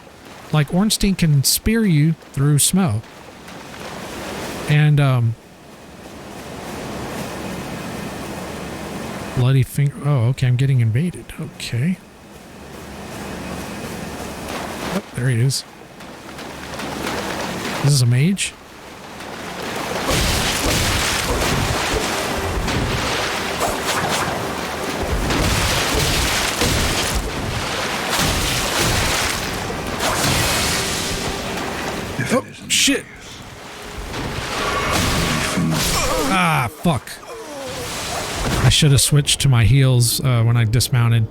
Like Ornstein can spear you through Smo. And bloody finger. Oh, okay. I'm getting invaded. Okay. Oh, there he is. This is a mage. Oh, shit. Ah, fuck. I should have switched to my heals when I dismounted.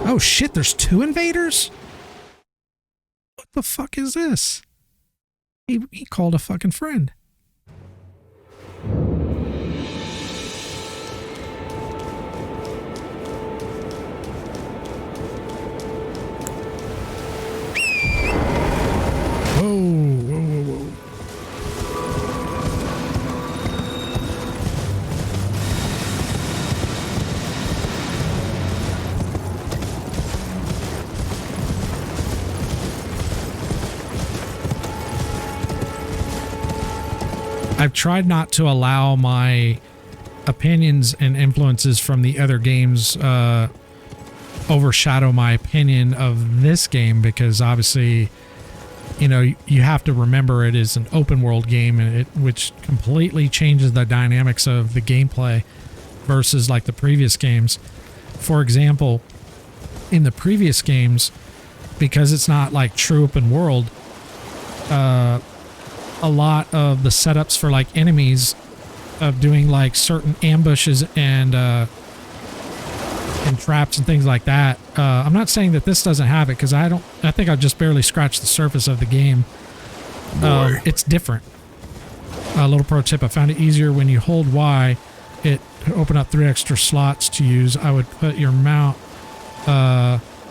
Oh, shit. There's 2 invaders? What the fuck is this? He called a fucking friend. Whoa, whoa, whoa, whoa. I've tried not to allow my opinions and influences from the other games overshadow my opinion of this game, because obviously, you know, you have to remember it is an open world game, and which completely changes the dynamics of the gameplay versus like the previous games. For example, in the previous games, because it's not like true open world, a lot of the setups for like enemies of doing like certain ambushes and traps and things like that. I'm not saying that this doesn't have it, because I think I've just barely scratched the surface of the game. It's different. A little pro tip: I found it easier when you hold Y. It open up 3 extra slots to use. I would put your mount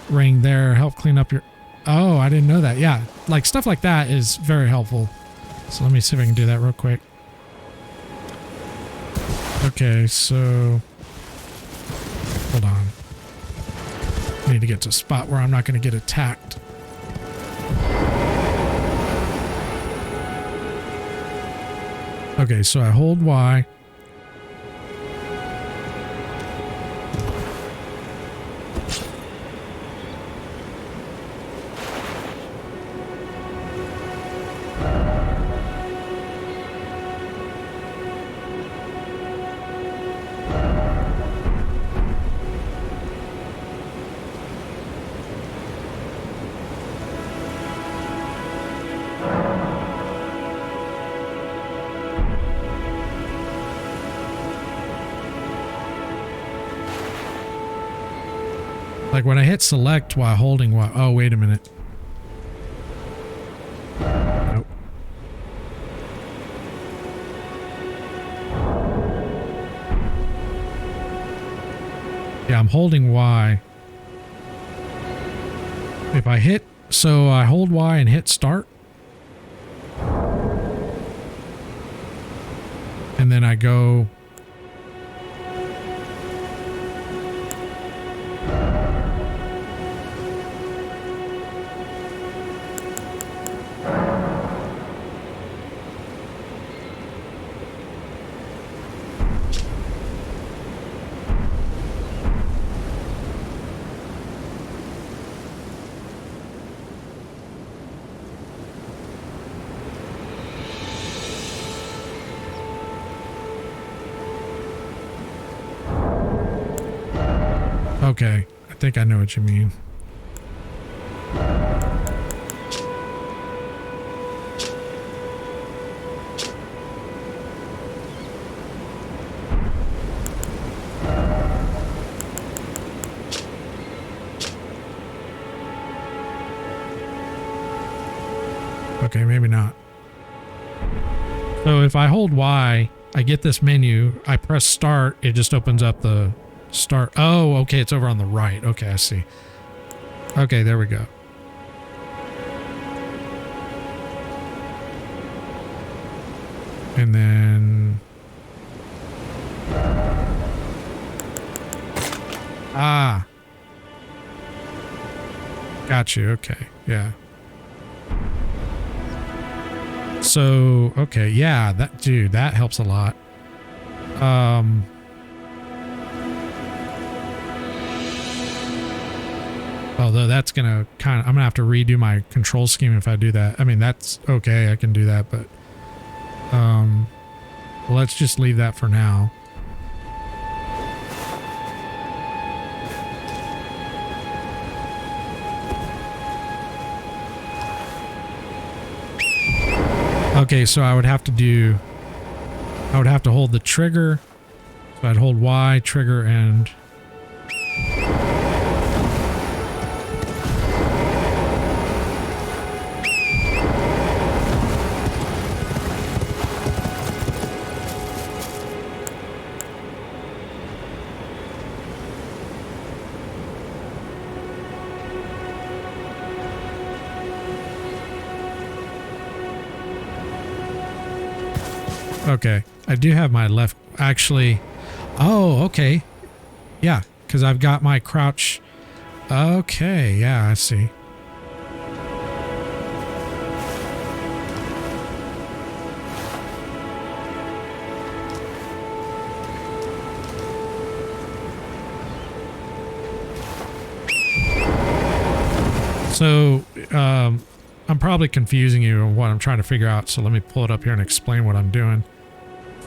ring there, help clean up your. Oh, I didn't know that. Yeah, like stuff like that is very helpful. So let me see if I can do that real quick. Okay, so hold on. I need to get to a spot where I'm not going to get attacked. Okay, so I hold Y. Like when I hit select while holding Y. Oh, wait a minute. Nope. Yeah, I'm holding Y. If I hit, so I hold Y and hit start. And then I go. Okay, I think I know what you mean. Okay, maybe not. So if I hold Y, I get this menu, I press start, it just opens up the start. Oh, okay, it's over on the right. Okay, I see. Okay, there we go. And then got you. Okay, yeah. So, okay, yeah, that helps a lot. Although that's gonna I'm gonna have to redo my control scheme if I do that. I mean, that's okay, I can do that, but let's just leave that for now. Okay, so I would have to hold the trigger. So I'd hold Y, trigger, and okay, I do have my left, actually. Oh, okay. Yeah, because I've got my crouch. Okay, yeah, I see. So, I'm probably confusing you on what I'm trying to figure out, so let me pull it up here and explain what I'm doing.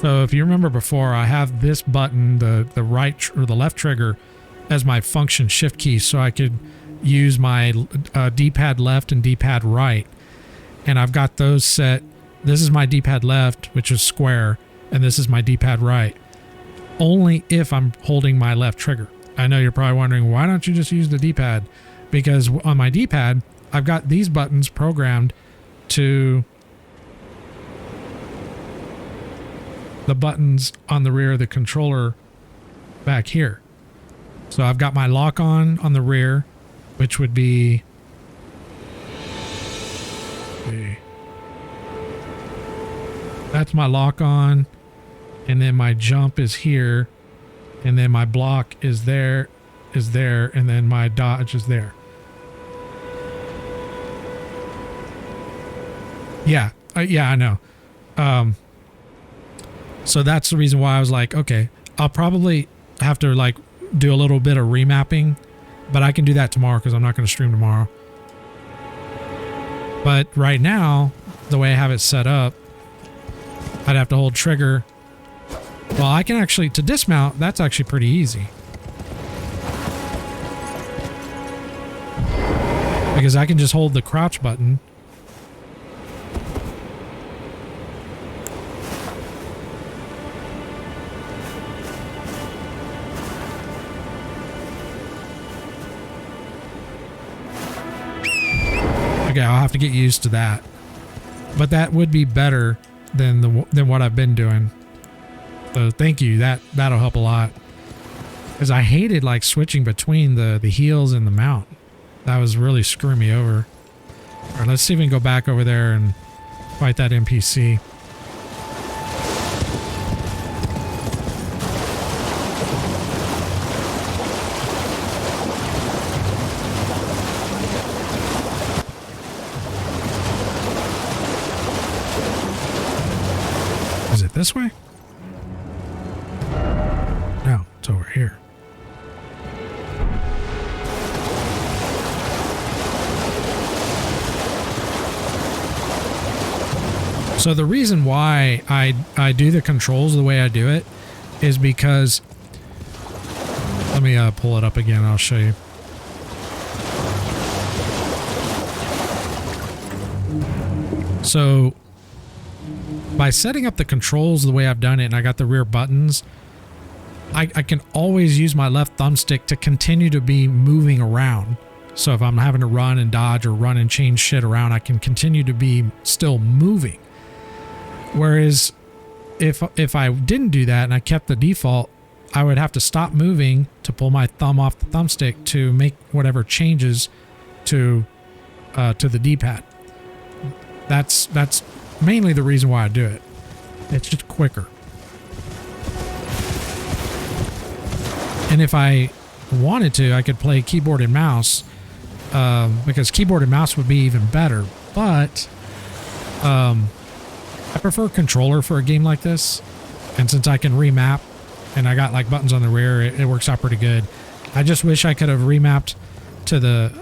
So if you remember before, I have this button, the right or the left trigger, as my function shift key, so I could use my D-pad left and D-pad right. And I've got those set. This is my D-pad left, which is square, and this is my D-pad right. Only if I'm holding my left trigger. I know you're probably wondering, why don't you just use the D-pad? Because on my D-pad, I've got these buttons programmed to the buttons on the rear of the controller back here. So I've got my lock on the rear, which would be that's my lock on, and then my jump is here, and then my block is there, and then my dodge is there. Yeah, I know. So that's the reason why I was like, okay, I'll probably have to like do a little bit of remapping, but I can do that tomorrow because I'm not going to stream tomorrow. But right now, the way I have it set up, I'd have to hold trigger. Well, I can actually, to dismount, that's actually pretty easy. Because I can just hold the crouch button. Okay, I'll have to get used to that, but that would be better than what I've been doing. So thank you. That'll help a lot, because I hated like switching between the heels and the mount. That was really screwing me over. All right, let's see if we can go back over there and fight that NPC. This way? No, it's over here. So the reason why I do the controls the way I do it is because, let me pull it up again, I'll show you. So by setting up the controls the way I've done it, and I got the rear buttons, I can always use my left thumbstick to continue to be moving around. So if I'm having to run and dodge or run and change shit around, I can continue to be still moving. Whereas if I didn't do that and I kept the default, I would have to stop moving to pull my thumb off the thumbstick to make whatever changes to the D-pad. That's mainly the reason why I do it. It's just quicker. And if I wanted to, I could play keyboard and mouse, because keyboard and mouse would be even better. But I prefer controller for a game like this. And since I can remap and I got like buttons on the rear, it works out pretty good. I just wish I could have remapped to the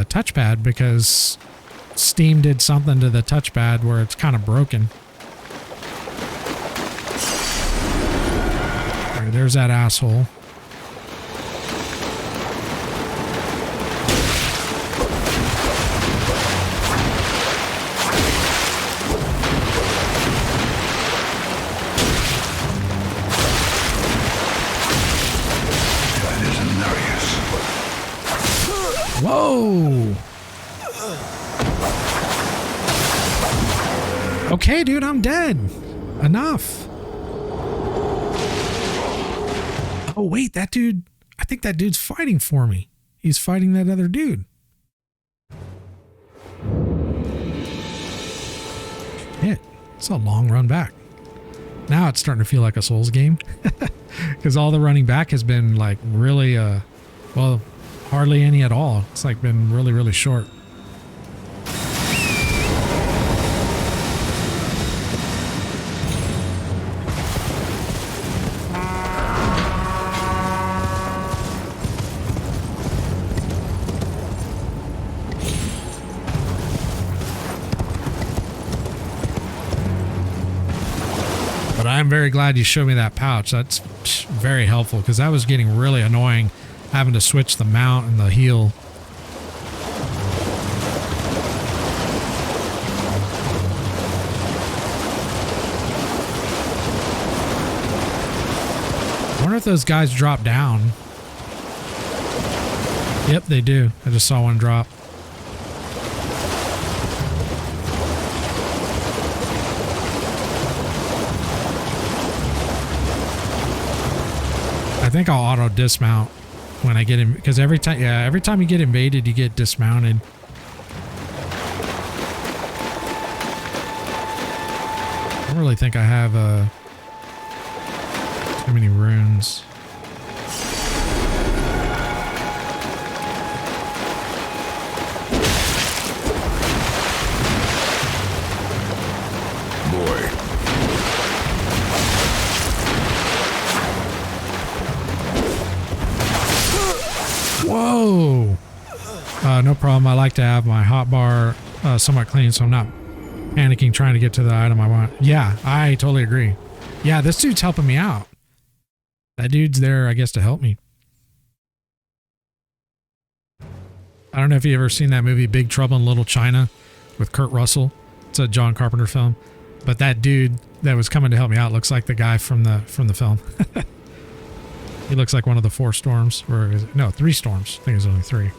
touchpad, because Steam did something to the touchpad where it's kind of broken. All right, there's that asshole. Whoa! Okay, dude, I'm dead. Enough. Oh, wait, that dude... I think that dude's fighting for me. He's fighting that other dude. Shit. It's a long run back. Now it's starting to feel like a Souls game. Because all the running back has been, like, really, well... hardly any at all. It's like been really, really short. But I'm very glad you showed me that pouch. That's very helpful, because that was getting really annoying, having to switch the mount and the heal. I wonder if those guys drop down. Yep, they do. I just saw one drop. I think I'll auto dismount when I get him, because every time you get invaded, you get dismounted. I don't really think I have too many runes. Boy. Whoa! No problem. I like to have my hotbar somewhat clean, so I'm not panicking trying to get to the item I want. Yeah, I totally agree. Yeah, this dude's helping me out. That dude's there, I guess, to help me. I don't know if you've ever seen that movie Big Trouble in Little China with Kurt Russell. It's a John Carpenter film. But that dude that was coming to help me out looks like the guy from the film. He looks like one of the 4 storms, or is it? No, 3 storms. I think it's only 3.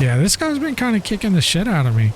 Yeah, this guy's been kind of kicking the shit out of me.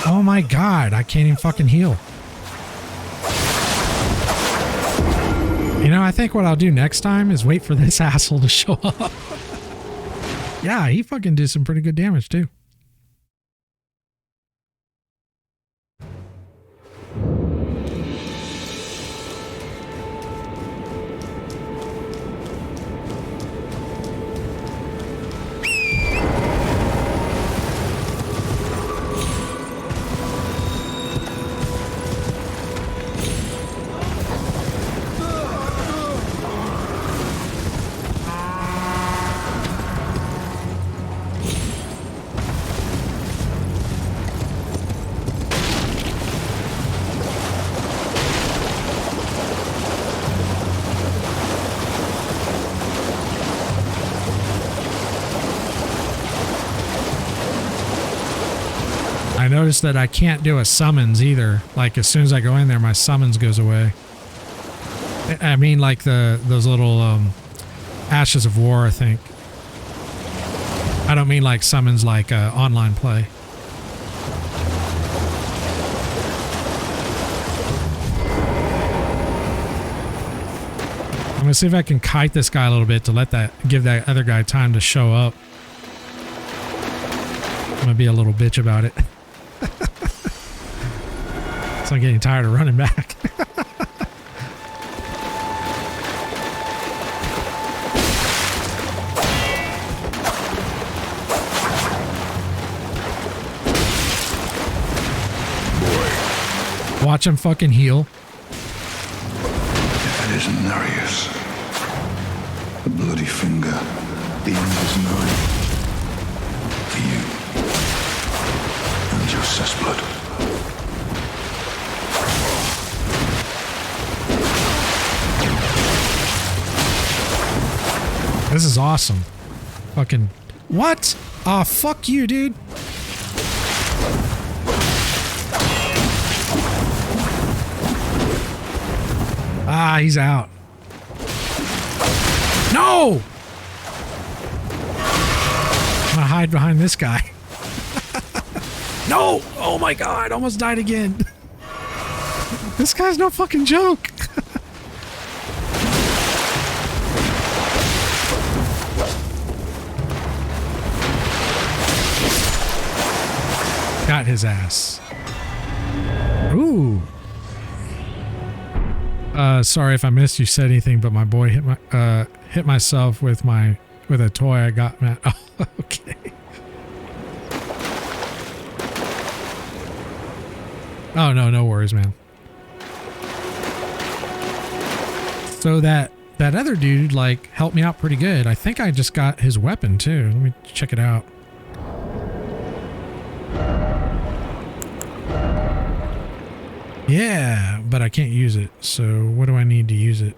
Oh my god, I can't even fucking heal. You know, I think what I'll do next time is wait for this asshole to show up. Yeah, he fucking did some pretty good damage too. noticed that I can't do a summons either. Like as soon as I go in there, my summons goes away. I mean like those little Ashes of War, I think. I don't mean like summons like online play. I'm gonna see if I can kite this guy a little bit to give that other guy time to show up. I'm gonna be a little bitch about it. So I'm getting tired of running back. Watch him fucking heal. If it isn't Nereus, the bloody finger, the end is nigh. For you and your cessblood. This is awesome. Fucking what? Ah, fuck you, dude. Ah, he's out. No! I'm gonna hide behind this guy. No! Oh my god, almost died again. This guy's no fucking joke. Got his ass. Ooh. Sorry if I missed you said anything, but my boy hit myself with a toy I got. Man. Oh, okay. Oh no worries, man. So that other dude like helped me out pretty good. I think I just got his weapon too. Let me check it out. Yeah, but I can't use it. So what do I need to use it?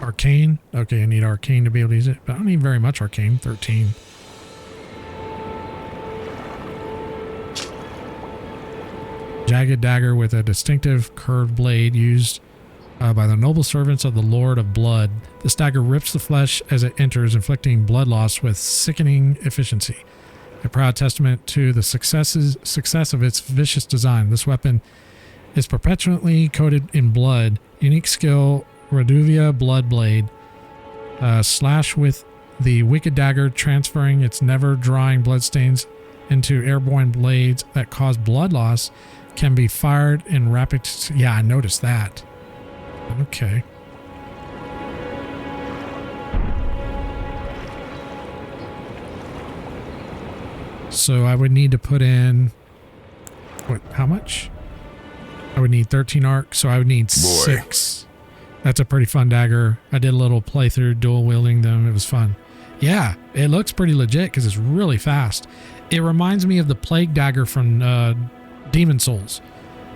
Arcane. Okay, I need Arcane to be able to use it, but I don't need very much Arcane. 13. Jagged dagger with a distinctive curved blade used by the noble servants of the Lord of Blood. This dagger rips the flesh as it enters, inflicting blood loss with sickening efficiency. A proud testament to the success of its vicious design. This weapon is perpetually coated in blood. Unique skill, Reduvia Blood Blade. Slash with the wicked dagger, transferring its never-drying bloodstains into airborne blades that cause blood loss. Can be fired in rapid... Yeah, I noticed that. Okay. So I would need to put in... What? How much? I would need 13 arc, so I would need 6. That's a pretty fun dagger. I did a little playthrough dual wielding them. It was fun. Yeah, it looks pretty legit because it's really fast. It reminds me of the Plague Dagger from Demon Souls.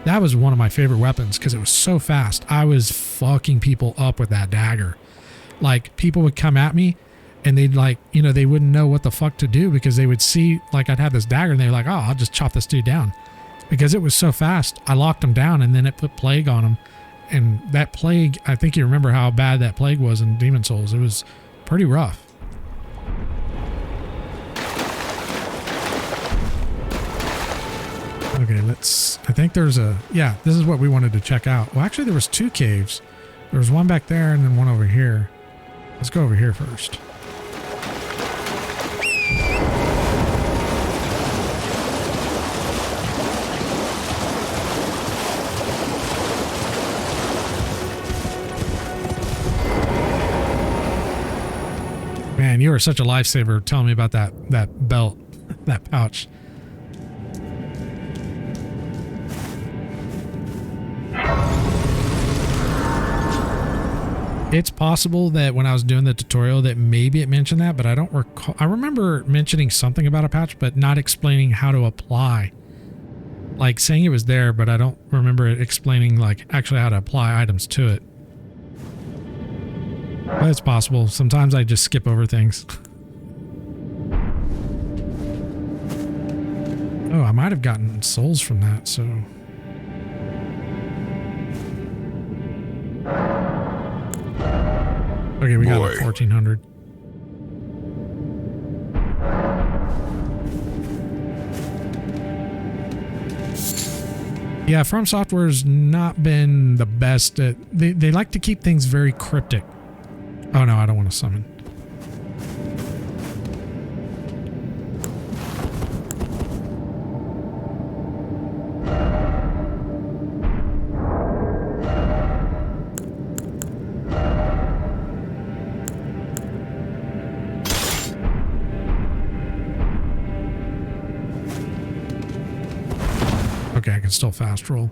That was one of my favorite weapons because it was so fast. I was fucking people up with that dagger. Like, people would come at me and they'd like, you know, they wouldn't know what the fuck to do because they would see, like, I'd have this dagger and they were like, oh, I'll just chop this dude down. Because it was so fast, I locked him down and then it put plague on him. And that plague, I think you remember how bad that plague was in Demon Souls. It was pretty rough. Okay, I think there's yeah, this is what we wanted to check out. Well, actually there was 2 caves. There was one back there and then one over here. Let's go over here first. Man, you are such a lifesaver telling me about that belt, that pouch. It's possible that when I was doing the tutorial that maybe it mentioned that, but I don't recall. I remember mentioning something about a pouch, but not explaining how to apply. Like saying it was there, but I don't remember it explaining like actually how to apply items to it. But it's possible. Sometimes I just skip over things. I might have gotten souls from that, so. Okay, we got Boy. 1,400. Yeah, From Software's not been the best at... They like to keep things very cryptic. Oh no, I don't want to summon. Okay, I can still fast roll.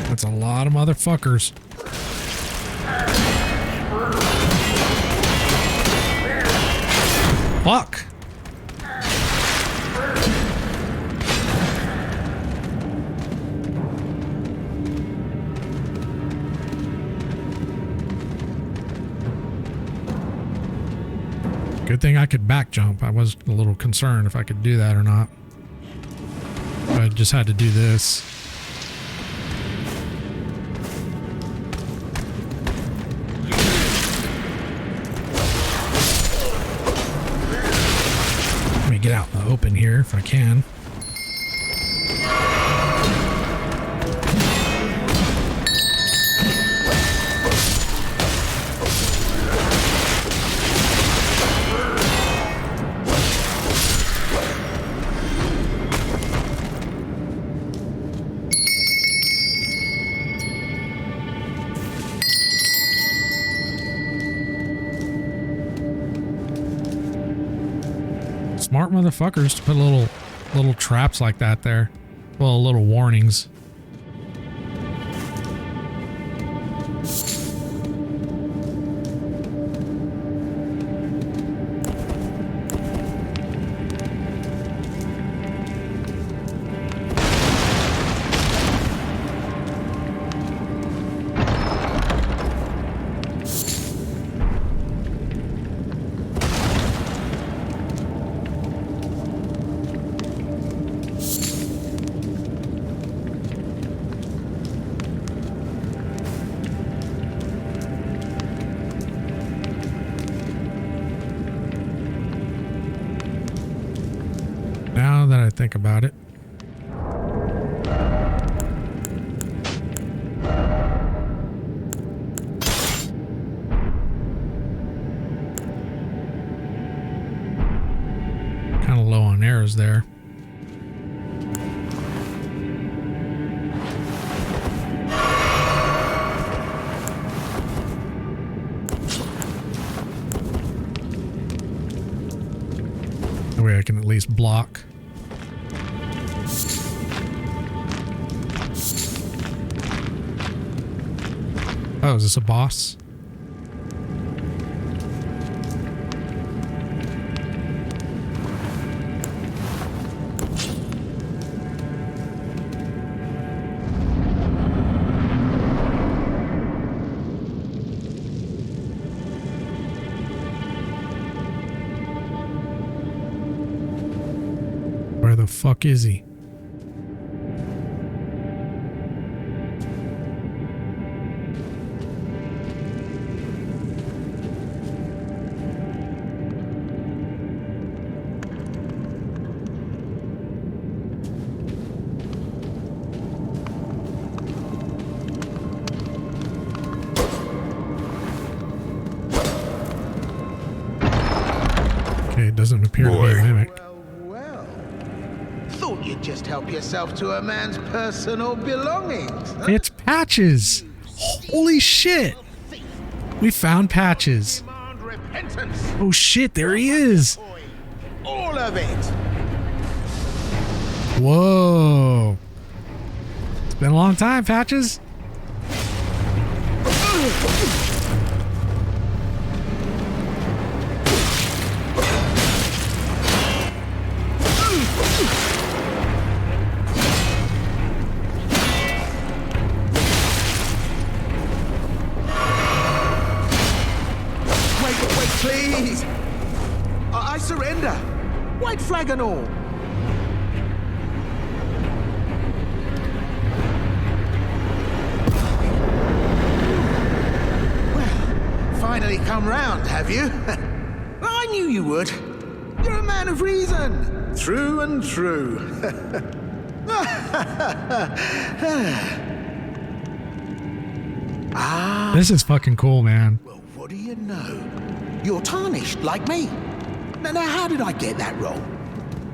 That's a lot of motherfuckers. Fuck. Good thing I could back jump. I was a little concerned if I could do that or not. But I just had to do this. Let me get out in the open here if I can. Smart motherfuckers to put little traps like that there. Well, little warnings. Now that I think about it. Kind of low on arrows there. That way I can at least block. Oh, is this a boss? Where the fuck is he? Okay, it doesn't appear to be a Boy. mimic. Thought you'd just help yourself to a man's personal belongings. Huh? It's Patches. Holy shit. We found Patches. Demand repentance. Oh shit, there he is. All of it. Whoa. It's been a long time, Patches. Please! I surrender! White flag and all! Well, finally come round, have you? I knew you would. You're a man of reason. Through and through. This is fucking cool, man. Well, what do you know? You're tarnished, like me. Now, how did I get that wrong?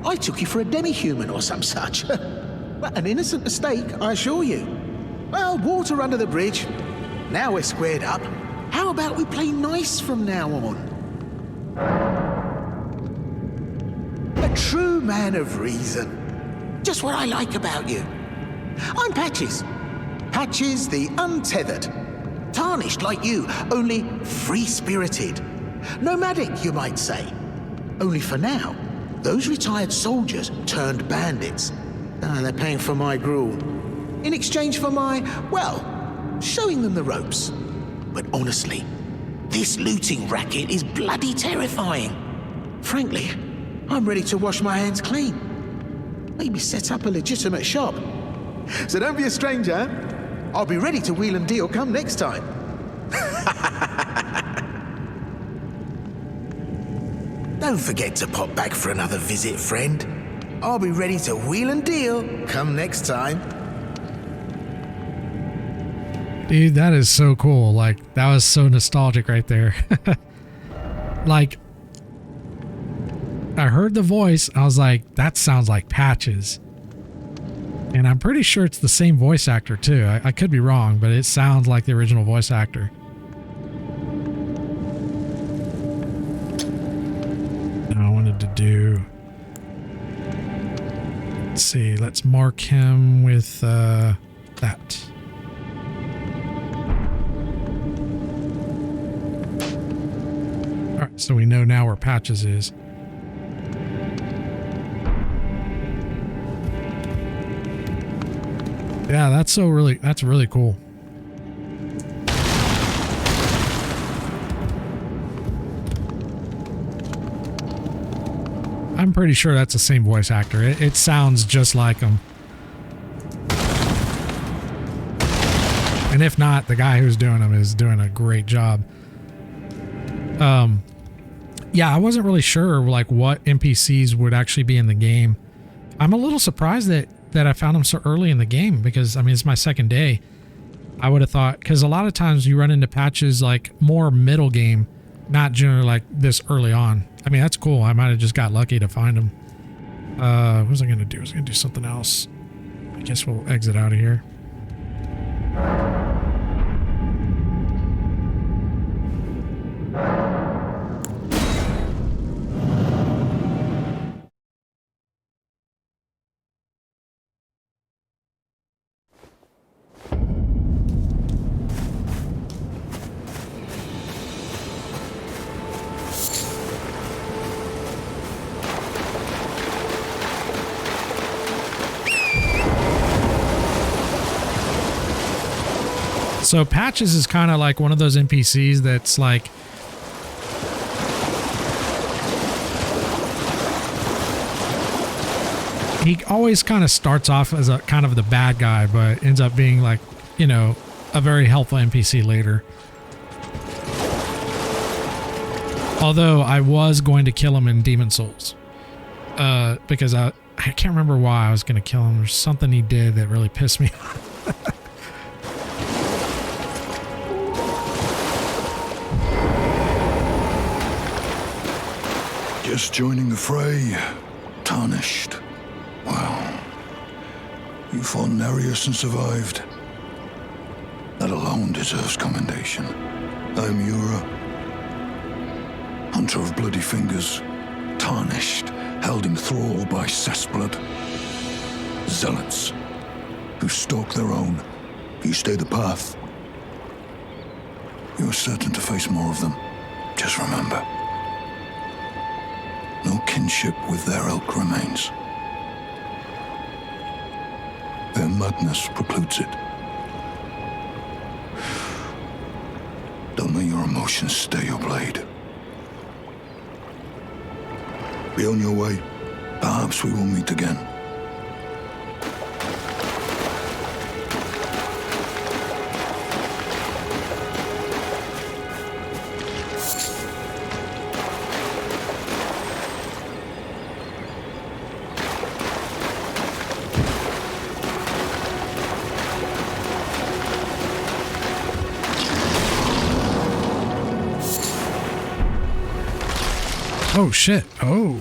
I took you for a demi-human or some such. Well, an innocent mistake, I assure you. Well, water under the bridge. Now we're squared up. How about we play nice from now on? A true man of reason. Just what I like about you. I'm Patches. Patches the Untethered. Tarnished like you, only free-spirited. Nomadic, you might say. Only for now, those retired soldiers turned bandits. They're paying for my gruel. In exchange for my, well, showing them the ropes. But honestly, this looting racket is bloody terrifying. Frankly, I'm ready to wash my hands clean. Maybe set up a legitimate shop. So don't be a stranger. I'll be ready to wheel and deal come next time. Don't forget to pop back for another visit, friend. I'll be ready to wheel and deal come next time. Dude, that is so cool. Like, that was so nostalgic right there. Like, I heard the voice. I was like, that sounds like Patches. And I'm pretty sure it's the same voice actor, too. I could be wrong, but it sounds like the original voice actor. Now I wanted to do... Let's see. Let's mark him with that. Alright, so we know now where Patches is. Yeah, that's really cool. I'm pretty sure that's the same voice actor. It sounds just like him. And if not, the guy who's doing him is doing a great job. Yeah, I wasn't really sure like what NPCs would actually be in the game. I'm a little surprised that I found them so early in the game because, I mean, it's my second day. I would have thought, because a lot of times you run into Patches like more middle game, not generally like this early on. I mean, that's cool. I might have just got lucky to find them. What was I going to do? I was going to do something else. I guess we'll exit out of here. So Patches is kind of like one of those NPCs that's like he always kind of starts off as a kind of the bad guy, but ends up being like, you know, a very helpful NPC later. Although I was going to kill him in Demon Souls, because I can't remember why I was going to kill him. There's something he did that really pissed me off. Just joining the fray, tarnished. Well, you fought Nereus and survived. That alone deserves commendation. I'm Yura, hunter of bloody fingers, tarnished, held in thrall by cessblood. Zealots who stalk their own. You stay the path. You're certain to face more of them. Just remember, no kinship with their ilk remains. Their madness precludes it. Don't let your emotions stay your blade. Be on your way. Perhaps we will meet again. Oh shit. Oh.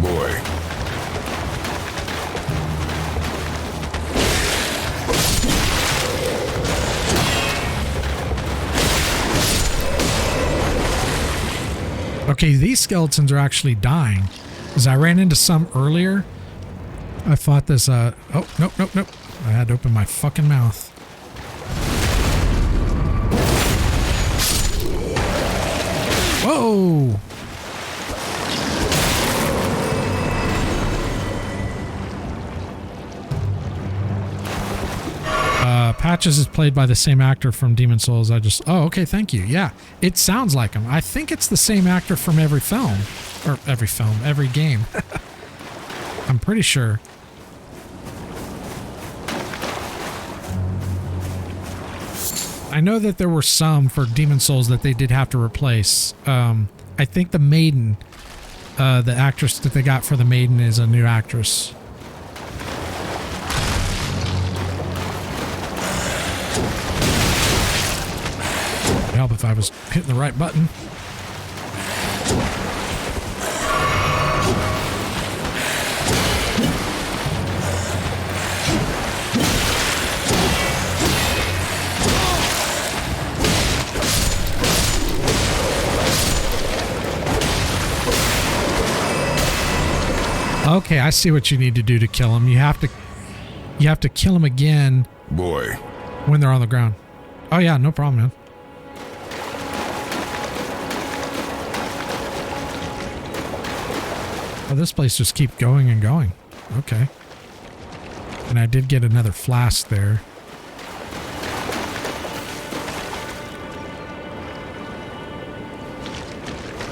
Boy. Okay, these skeletons are actually dying. Because I ran into some earlier. I fought this, oh, nope. I had to open my fucking mouth. Whoa! Patches is played by the same actor from Demon Souls. Oh, okay, thank you. Yeah, it sounds like him. I think it's the same actor from every film. Or every game. I'm pretty sure. I know that there were some for Demon Souls that they did have to replace. I think the Maiden, the actress that they got for the Maiden is a new actress. It'd help if I was hitting the right button. Okay, I see what you need to do to kill him. You have to kill him again. Boy. When they're on the ground. Oh yeah, no problem, man. Oh, this place just keeps going and going. Okay. And I did get another flask there.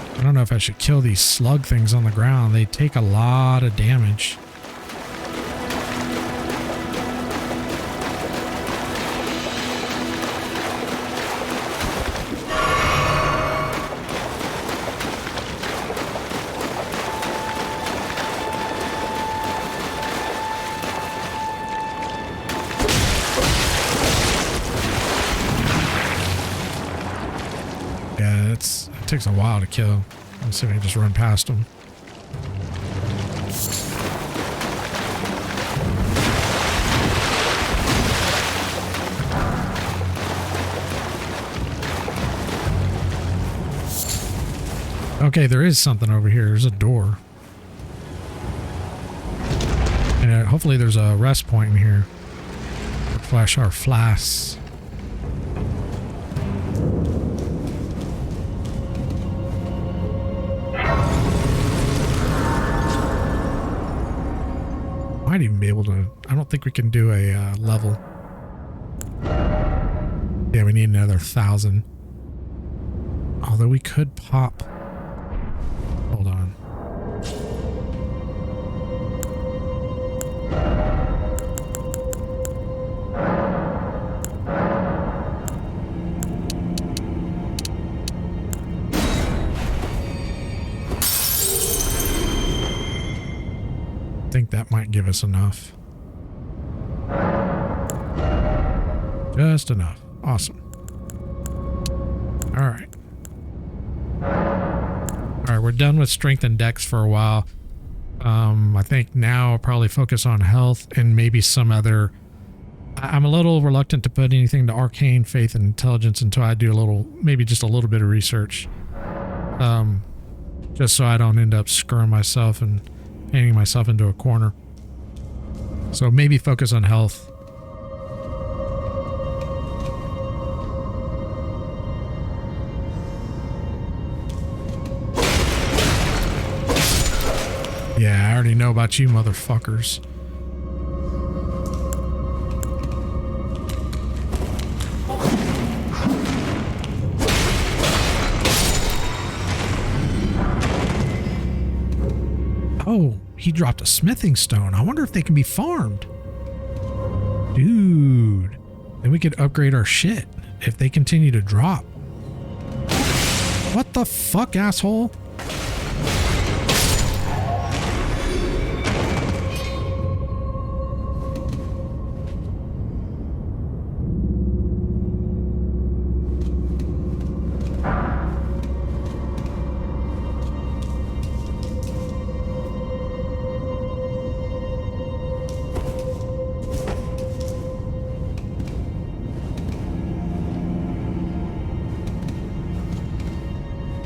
I don't know if I should kill these slug things on the ground. They take a lot of damage. Yeah, it takes a while to kill. Let's see if I can just run past them. Okay, there is something over here. There's a door. And hopefully there's a rest point in here. Flash our flasks. Might even be able to... I don't think we can do a level. Yeah, we need another 1,000. Although we could pop... Hold on. I think that might give us enough. Just enough. Awesome. Alright. Alright, we're done with strength and dex for a while. I think now I'll probably focus on health and maybe some other... I'm a little reluctant to put anything to arcane, faith, and intelligence until I do a little, maybe just a little bit of research. Just so I don't end up screwing myself and painting myself into a corner. So maybe focus on health. Yeah, I already know about you motherfuckers. Oh, he dropped a smithing stone. I wonder if they can be farmed. Dude. Then we could upgrade our shit if they continue to drop. What the fuck, asshole?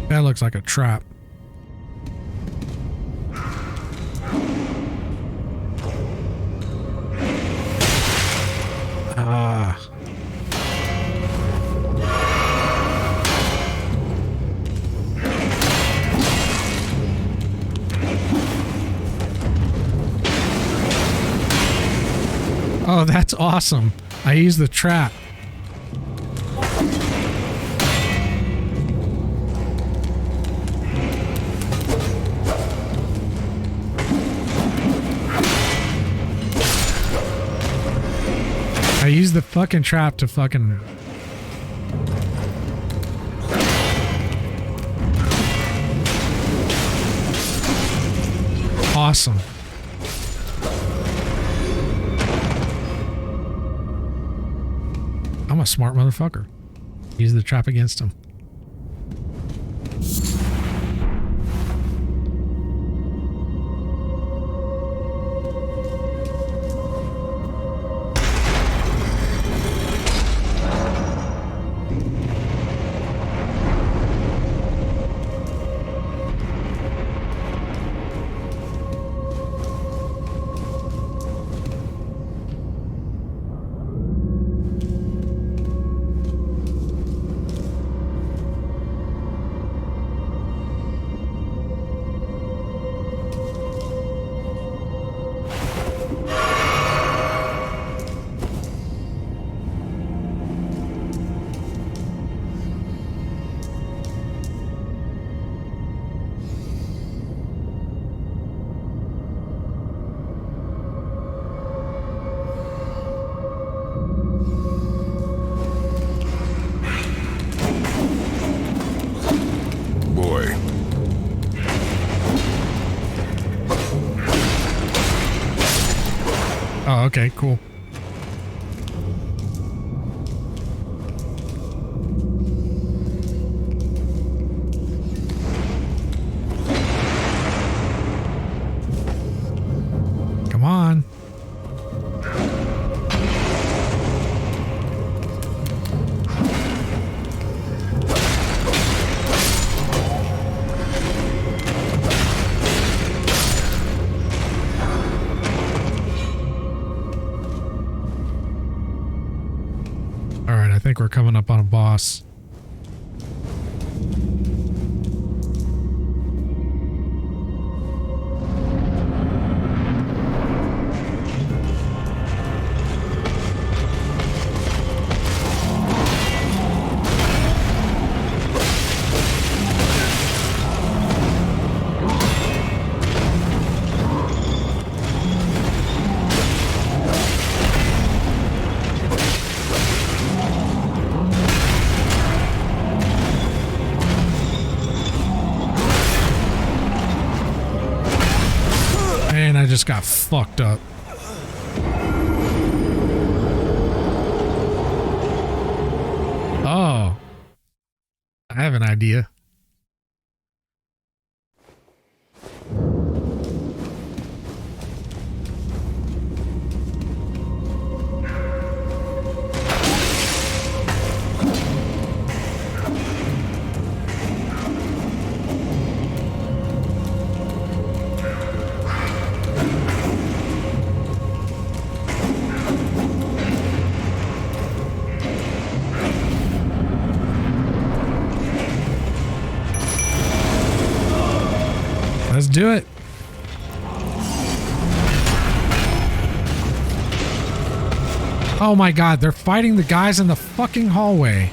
That looks like a trap. Ah. Oh, that's awesome. I used the trap. I used the fucking trap to fucking... Awesome. I'm a smart motherfucker. Use the trap against him. Oh, okay, cool. Come on. I think we're coming up on a boss. Just got fucked up. Oh. idea. Let's do it. Oh my god, they're fighting the guys in the fucking hallway.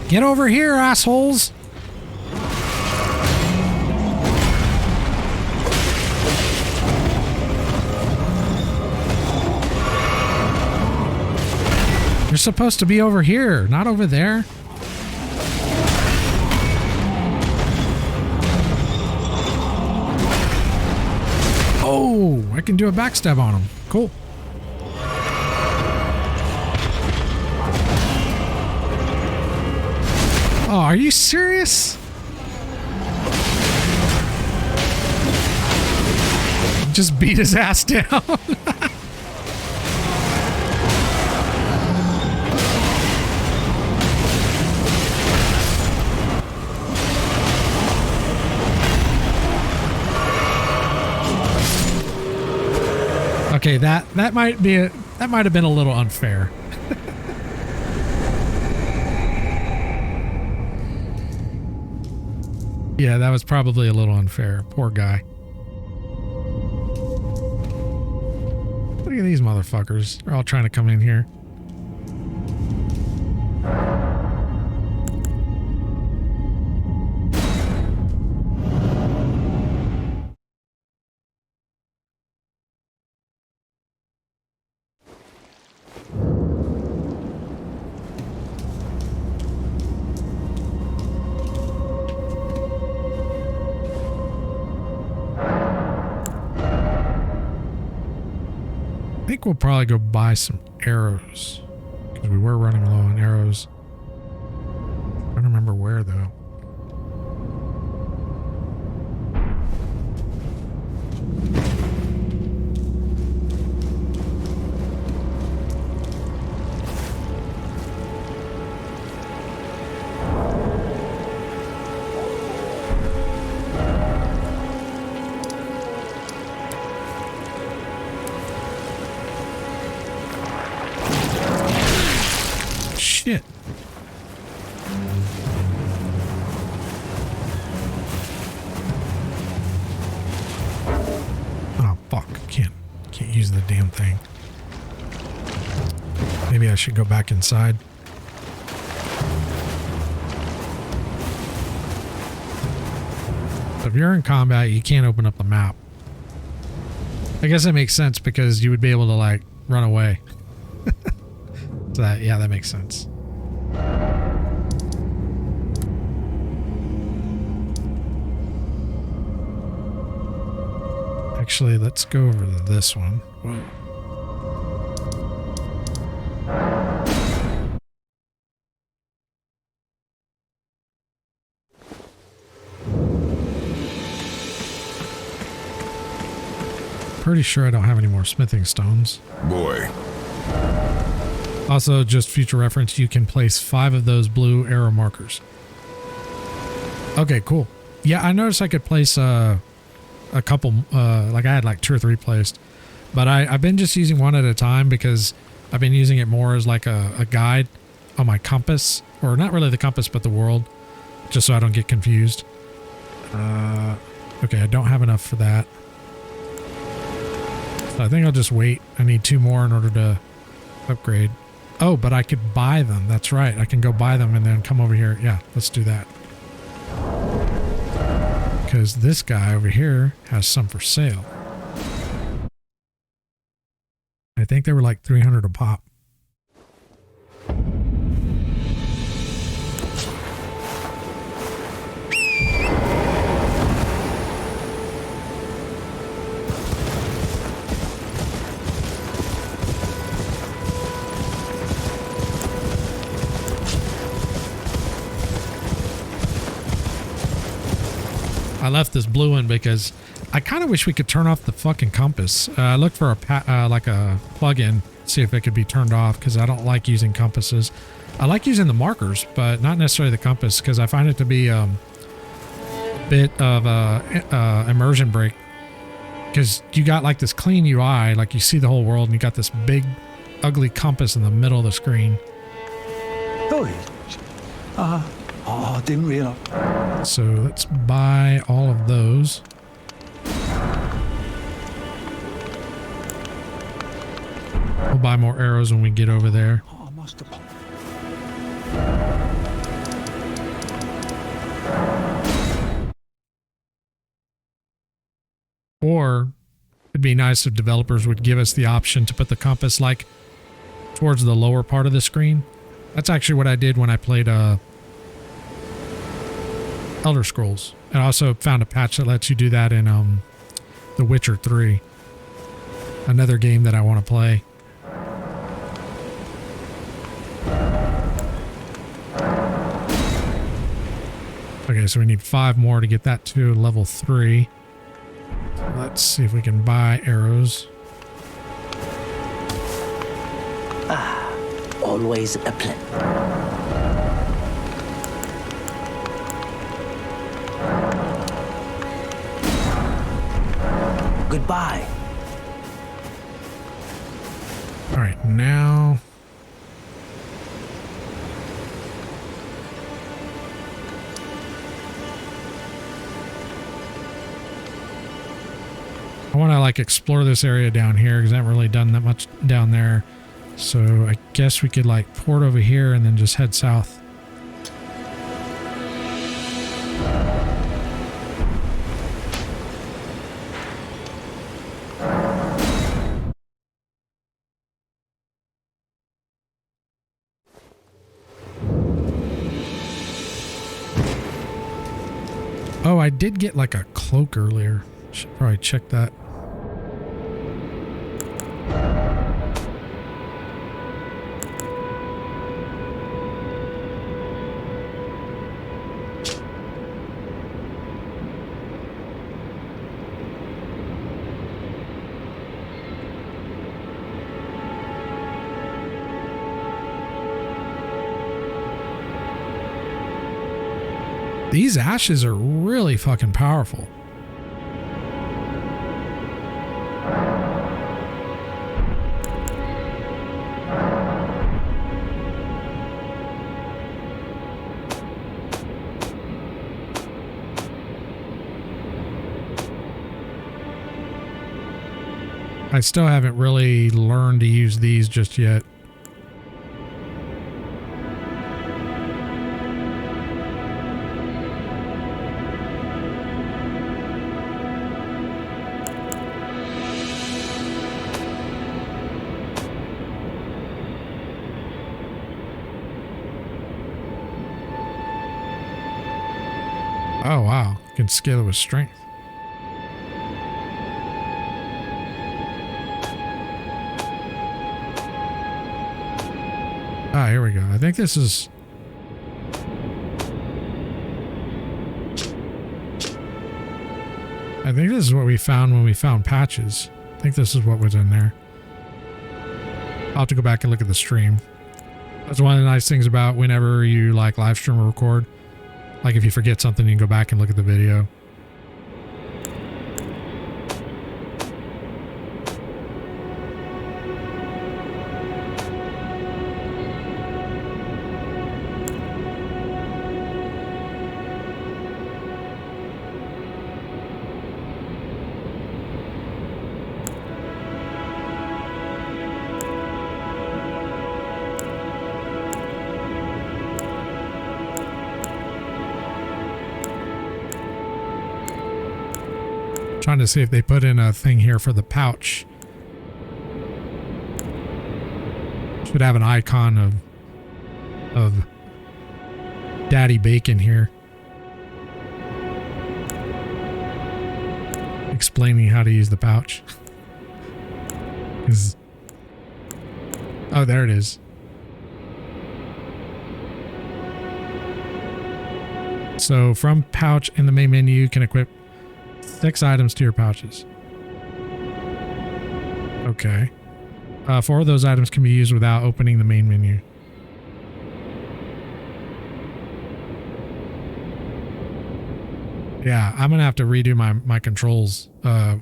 Get over here, assholes. You're supposed to be over here, not over there. Oh, I can do a backstab on him. Cool. Oh, are you serious? Just beat his ass down. Okay, that might have been a little unfair. Yeah, that was probably a little unfair. Poor guy. Look at these motherfuckers. They're all trying to come in here. I think we'll probably go buy some arrows because we were running low on arrows. I don't remember where though. Shit. Oh fuck, can't use the damn thing. Maybe I should go back inside. So if you're in combat, you can't open up the map. I guess that makes sense because you would be able to like run away. So that, yeah, that makes sense. Actually, let's go over to this one. Whoa. Pretty sure I don't have any more smithing stones. Boy. Also, just future reference, you can place 5 of those blue arrow markers. Okay, cool. Yeah, I noticed I could place a couple, like I had like 2 or 3 placed, but I've been just using one at a time because I've been using it more as like a guide on my compass, or not really the compass, but the world, just so I don't get confused. Okay, I don't have enough for that. So I think I'll just wait. I need 2 more in order to upgrade. Oh, but I could buy them. That's right. I can go buy them and then come over here. Yeah, let's do that. Because this guy over here has some for sale. I think they were like 300 a pop. I left this blue one because I kind of wish we could turn off the fucking compass. I looked for a like a plug-in, see if it could be turned off, because I don't like using compasses. I like using the markers, but not necessarily the compass, because I find it to be a bit of a immersion break. Because you got like this clean UI, like you see the whole world, and you got this big, ugly compass in the middle of the screen. Oh, didn't realize. So let's buy all of those. We'll buy more arrows when we get over there. Oh, I must have. Or it'd be nice if developers would give us the option to put the compass like towards the lower part of the screen. That's actually what I did when I played Elder Scrolls. And I also found a patch that lets you do that in The Witcher 3. Another game that I want to play. Okay, so we need 5 more to get that to level 3. So let's see if we can buy arrows. Always a pleasure. Goodbye. All right, now I want to like explore this area down here because I haven't really done that much down there. So I guess we could like port over here and then just head south. Oh, I did get like a cloak earlier. Should probably check that. These ashes are really fucking powerful. I still haven't really learned to use these just yet. Oh wow, you can scale it with strength. Ah, here we go. I think this is... I think this is what we found when we found patches. I think this is what was in there. I'll have to go back and look at the stream. That's one of the nice things about whenever you like live stream or record. Like if you forget something, you can go back and look at the video. Trying to see if they put in a thing here for the pouch. Should have an icon of Daddy Bacon here, explaining how to use the pouch. Oh, there it is. So from pouch in the main menu, you can equip 6 items to your pouches. Okay. 4 of those items can be used without opening the main menu. Yeah, I'm gonna have to redo my controls. I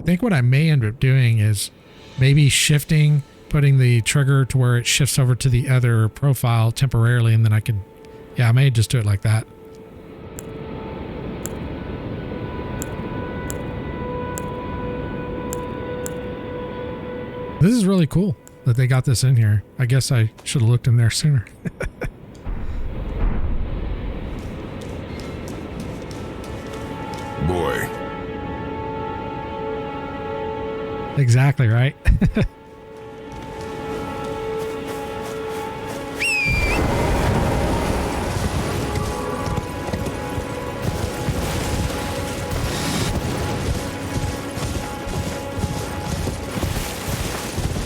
think what I may end up doing is maybe shifting, putting the trigger to where it shifts over to the other profile temporarily, and then I can, yeah, I may just do it like that. This is really cool that they got this in here. I guess I should have looked in there sooner. Boy. Exactly, right?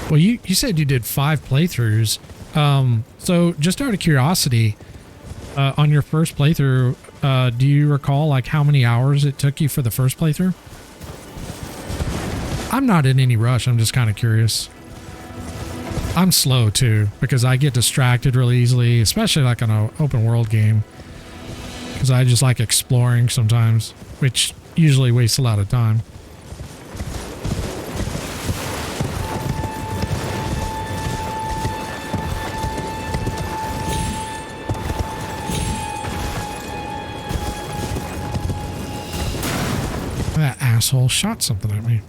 Well, you said you did 5 playthroughs. So just out of curiosity, on your first playthrough, do you recall like how many hours it took you for the first playthrough? I'm not in any rush. I'm just kind of curious. I'm slow too because I get distracted really easily, especially like on an open world game, because I just like exploring sometimes, which usually wastes a lot of time. That asshole shot something at me.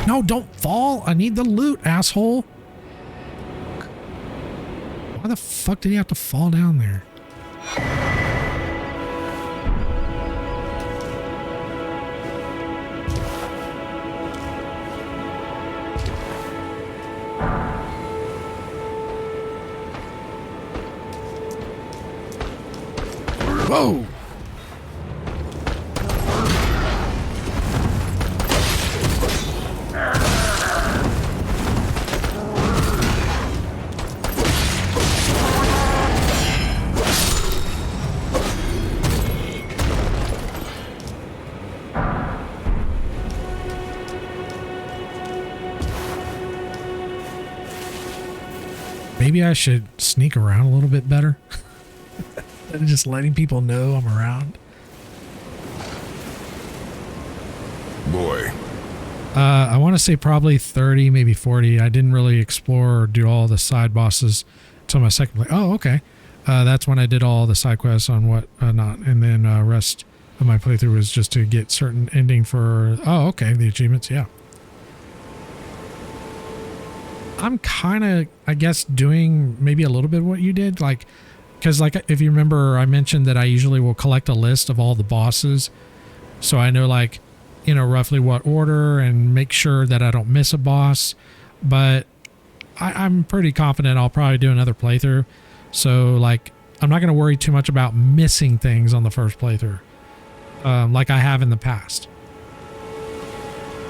No, don't fall. I need the loot, asshole. Why the fuck did he have to fall down there? Whoa. Maybe I should sneak around a little bit better. Instead of just letting people know I'm around. Boy. I want to say probably 30, maybe 40. I didn't really explore or do all the side bosses until my second play. Oh, okay. That's when I did all the side quests on what not. And then rest of my playthrough was just to get certain ending for... Oh, okay. The achievements. Yeah. I'm kind of, I guess, doing maybe a little bit of what you did. Like, because like, if you remember, I mentioned that I usually will collect a list of all the bosses. So I know like, you know, roughly what order and make sure that I don't miss a boss. But I'm pretty confident I'll probably do another playthrough. So like, I'm not going to worry too much about missing things on the first playthrough. Like I have in the past.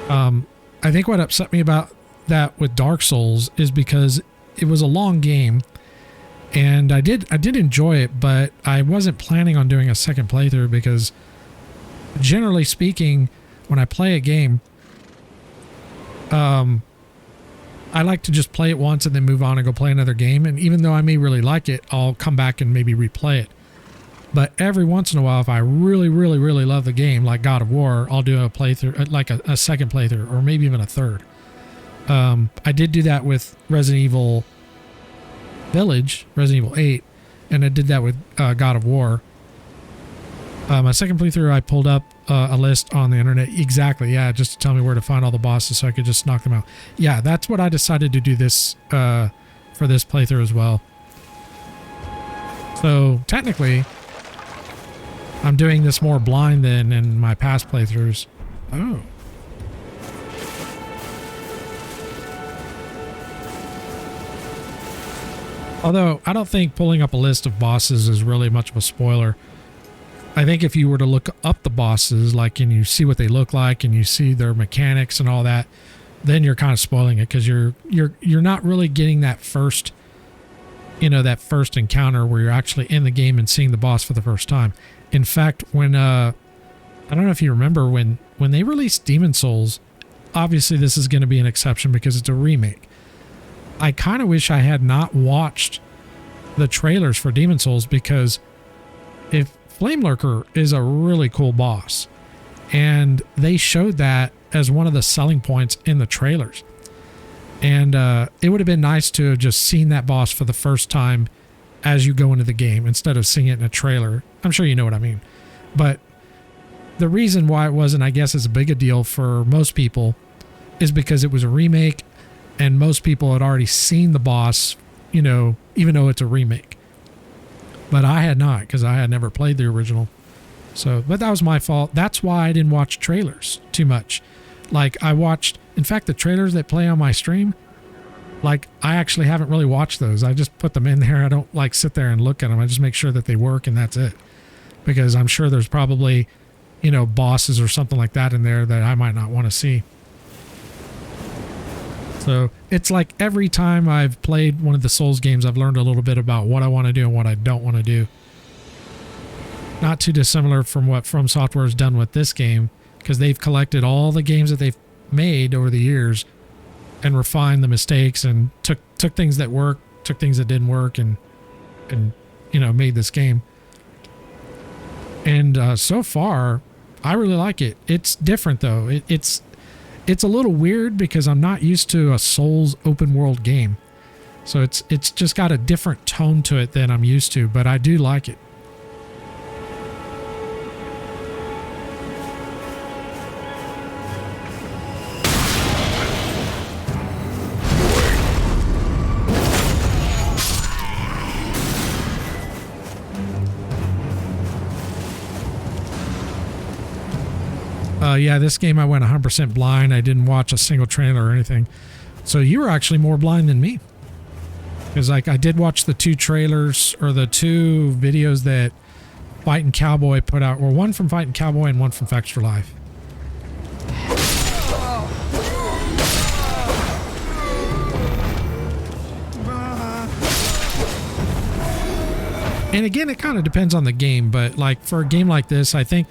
I think what upset me about that with Dark Souls is because it was a long game and I did enjoy it, but I wasn't planning on doing a second playthrough because generally speaking, when I play a game, I like to just play it once and then move on and go play another game. And even though I may really like it, I'll come back and maybe replay it. But every once in a while, if I really, really, really love the game, like God of War, I'll do a playthrough, like a second playthrough, or maybe even a third. I did do that with Resident Evil Village, Resident Evil 8, and I did that with God of War. My second playthrough, I pulled up a list on the internet. Exactly, yeah, just to tell me where to find all the bosses so I could just knock them out. Yeah, that's what I decided to do this for this playthrough as well. So technically, I'm doing this more blind than in my past playthroughs. Oh. Although, I don't think pulling up a list of bosses is really much of a spoiler. I think if you were to look up the bosses, like, and you see what they look like and you see their mechanics and all that, then you're kind of spoiling it, because you're not really getting that first, that first encounter where you're actually in the game and seeing the boss for the first time. In fact, when I don't know if you remember when they released Demon Souls, obviously this is going to be an exception because it's a remake. I kind of wish I had not watched the trailers for Demon Souls, because if Flame Lurker is a really cool boss, and they showed that as one of the selling points in the trailers. And it would have been nice to have just seen that boss for the first time as you go into the game instead of seeing it in a trailer. I'm sure you know what I mean. But the reason why it wasn't, I guess, as big a deal for most people is because it was a remake and most people had already seen the boss, even though it's a remake. But I had not, because I had never played the original. So, but that was my fault. That's why I didn't watch trailers too much. Like, I watched, in fact, the trailers that play on my stream, like, I actually haven't really watched those. I just put them in there. I don't like sit there and look at them. I just make sure that they work, and that's it. Because I'm sure there's probably, bosses or something like that in there that I might not want to see. So it's like every time I've played one of the Souls games, I've learned a little bit about what I want to do and what I don't want to do. Not too dissimilar from what From Software has done with this game, because they've collected all the games that they've made over the years and refined the mistakes and took things that worked, took things that didn't work, and made this game. And so far, I really like it. It's different though. It's a little weird because I'm not used to a Souls open world game. So it's just got a different tone to it than I'm used to, but I do like it. Yeah, this game I went 100% blind. I didn't watch a single trailer or anything. So you were actually more blind than me. Because I did watch the two trailers, or the two videos that Fightin' Cowboy put out. Well, one from Fightin' Cowboy and one from Extra Life. And again, it kind of depends on the game, but like for a game like this, I think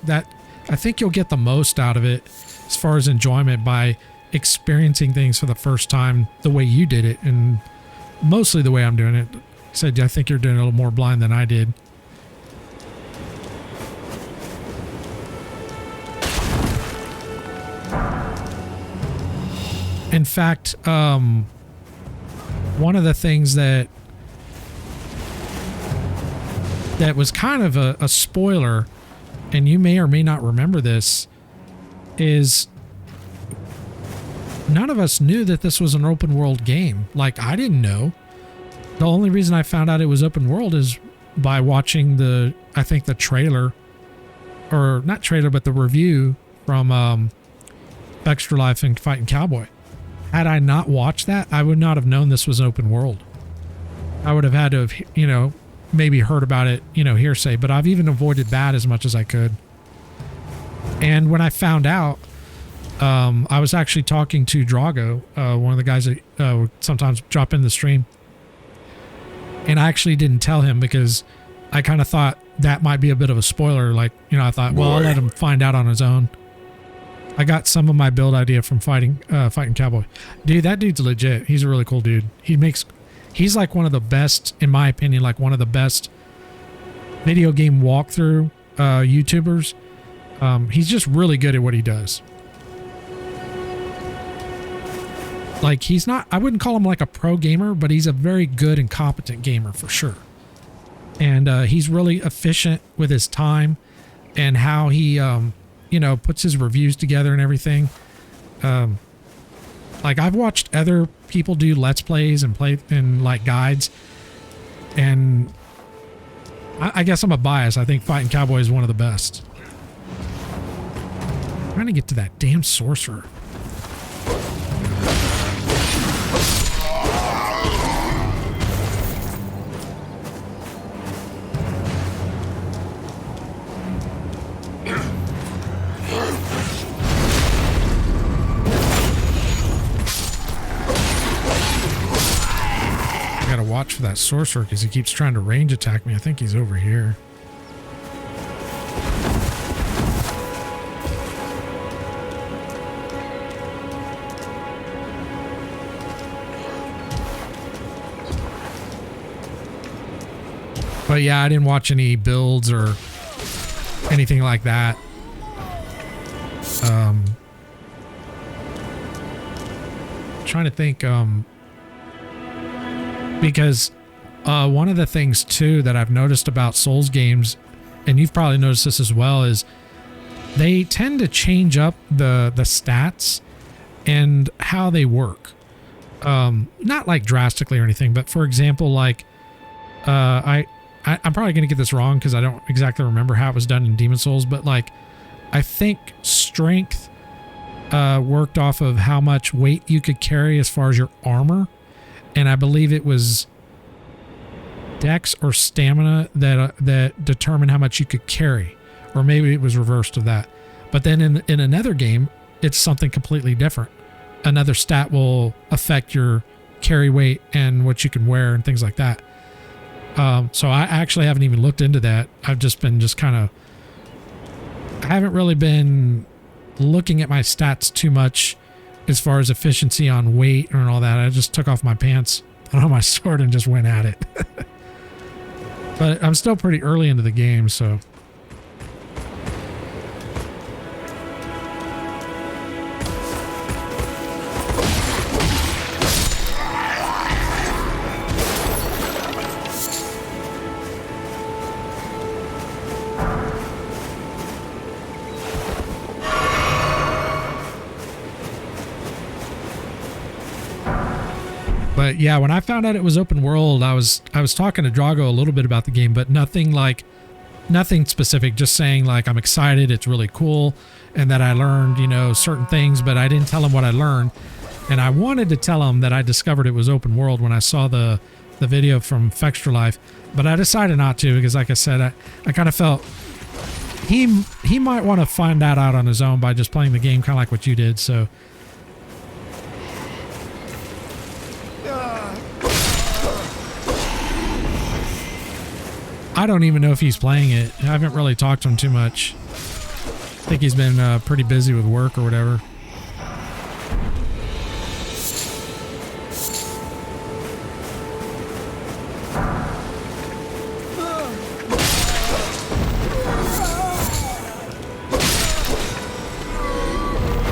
you'll get the most out of it as far as enjoyment by experiencing things for the first time the way you did it, and mostly the way I'm doing it. I think you're doing it a little more blind than I did. In fact, one of the things that was kind of a spoiler, and you may or may not remember this, is none of us knew that this was an open world game. Like, I didn't know. The only reason I found out it was open world is by watching the trailer, or not trailer, but the review from Extra Life and Fightin' Cowboy. Had I not watched that, I would not have known this was open world. I would have had to have, maybe heard about it, hearsay, but I've even avoided that as much as I could. And when I found out, I was actually talking to Drago, one of the guys that would sometimes drop in the stream. And I actually didn't tell him because I kind of thought that might be a bit of a spoiler. Like, I thought, well, I'll let him find out on his own. I got some of my build idea from Fightin' Cowboy. Dude, that dude's legit. He's a really cool dude. He's like one of the best, in my opinion, like one of the best video game walkthrough YouTubers. He's just really good at what he does. Like, I wouldn't call him like a pro gamer, but he's a very good and competent gamer for sure. And he's really efficient with his time and how he, puts his reviews together and everything. Like, I've watched other people do Let's Plays and play in like guides, and I guess I'm a bias. I think Fighting Cowboy is one of the best. I'm trying to get to that damn sorcerer. Watch for that sorcerer because he keeps trying to range attack me. I think he's over here. But yeah, I didn't watch any builds or anything like that. Trying to think, because one of the things too that I've noticed about Souls games, and you've probably noticed this as well, is they tend to change up the stats and how they work. Not like drastically or anything, but for example, like I'm probably going to get this wrong because I don't exactly remember how it was done in Demon Souls, but like I think strength worked off of how much weight you could carry as far as your armor. And I believe it was Dex or Stamina that determined how much you could carry, or maybe it was reversed of that. But then in another game, it's something completely different. Another stat will affect your carry weight and what you can wear and things like that. So I actually haven't even looked into that. I've just been I haven't really been looking at my stats too much as far as efficiency on weight and all that. I just took off my pants, put on my sword, and just went at it. But I'm still pretty early into the game, so. But yeah, when I found out it was open world, I was talking to Drago a little bit about the game, but nothing specific, just saying like I'm excited, it's really cool, and that I learned, certain things, but I didn't tell him what I learned. And I wanted to tell him that I discovered it was open world when I saw the video from Fextra Life, but I decided not to because, like I said, I kind of felt he might want to find that out on his own by just playing the game, kind of like what you did. So I don't even know if he's playing it. I haven't really talked to him too much. I think he's been pretty busy with work or whatever.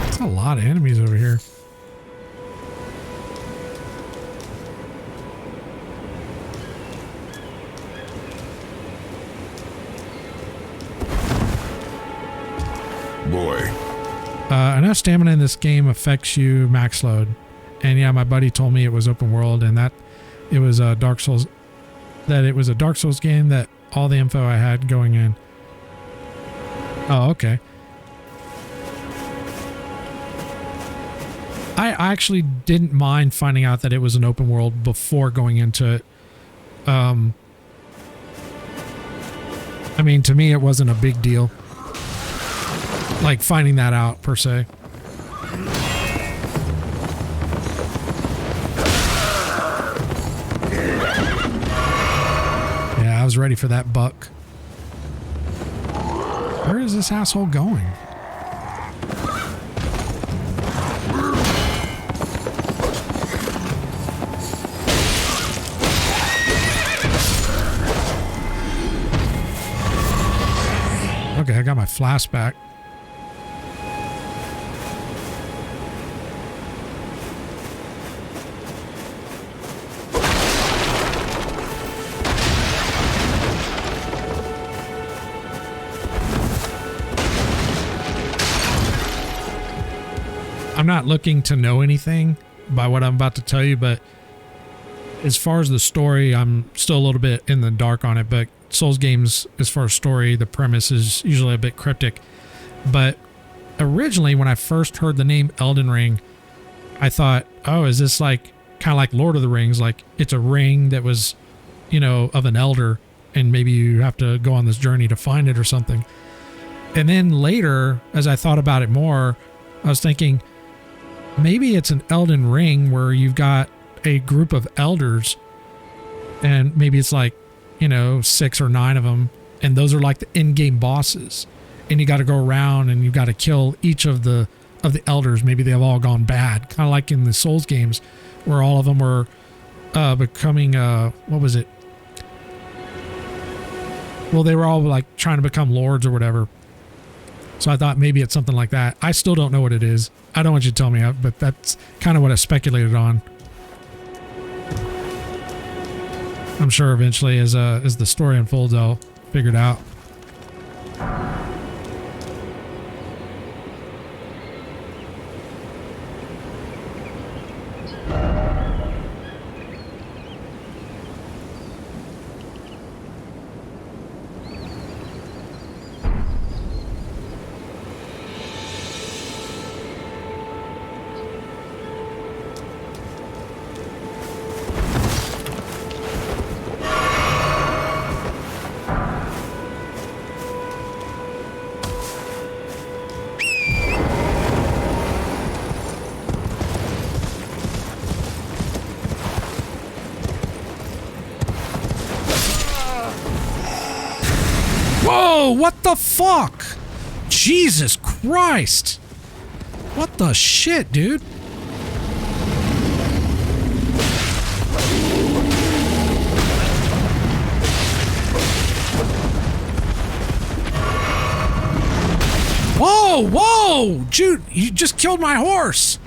There's a lot of enemies over here. Boy. I know stamina in this game affects you max load. And yeah, my buddy told me it was open world and that it was a Dark Souls, game, that all the info I had going in. Oh, okay. I actually didn't mind finding out that it was an open world before going into it. I mean, to me, it wasn't a big deal. Like finding that out per se. Yeah, I was ready for that buck. Where is this asshole going? Okay, I got my flask back. I'm I'm not looking to know anything by what I'm about to tell you, but as far as the story, I'm still a little bit in the dark on it. But Souls games, as far as story, the premise is usually a bit cryptic. But originally, when I first heard the name Elden Ring, I thought, oh, is this like kind of like Lord of the Rings? Like it's a ring that was, you know, of an elder, and maybe you have to go on this journey to find it or something. And then later, as I thought about it more, I was thinking maybe it's an Elden Ring where you've got a group of elders, and maybe it's like, you know, 6 or 9 of them, and those are like the in-game bosses, and you got to go around and you got to kill each of the elders. Maybe they've all gone bad, kind of like in the Souls games where all of them were becoming what was it, well, they were all like trying to become lords or whatever. So I thought maybe it's something like that. I still don't know what it is. I don't want you to tell me, but that's kind of what I speculated on. I'm sure eventually, as the story unfolds, I'll figure it out. Whoa, what the fuck? Jesus Christ. What the shit, dude? Whoa, whoa! Dude, you just killed my horse!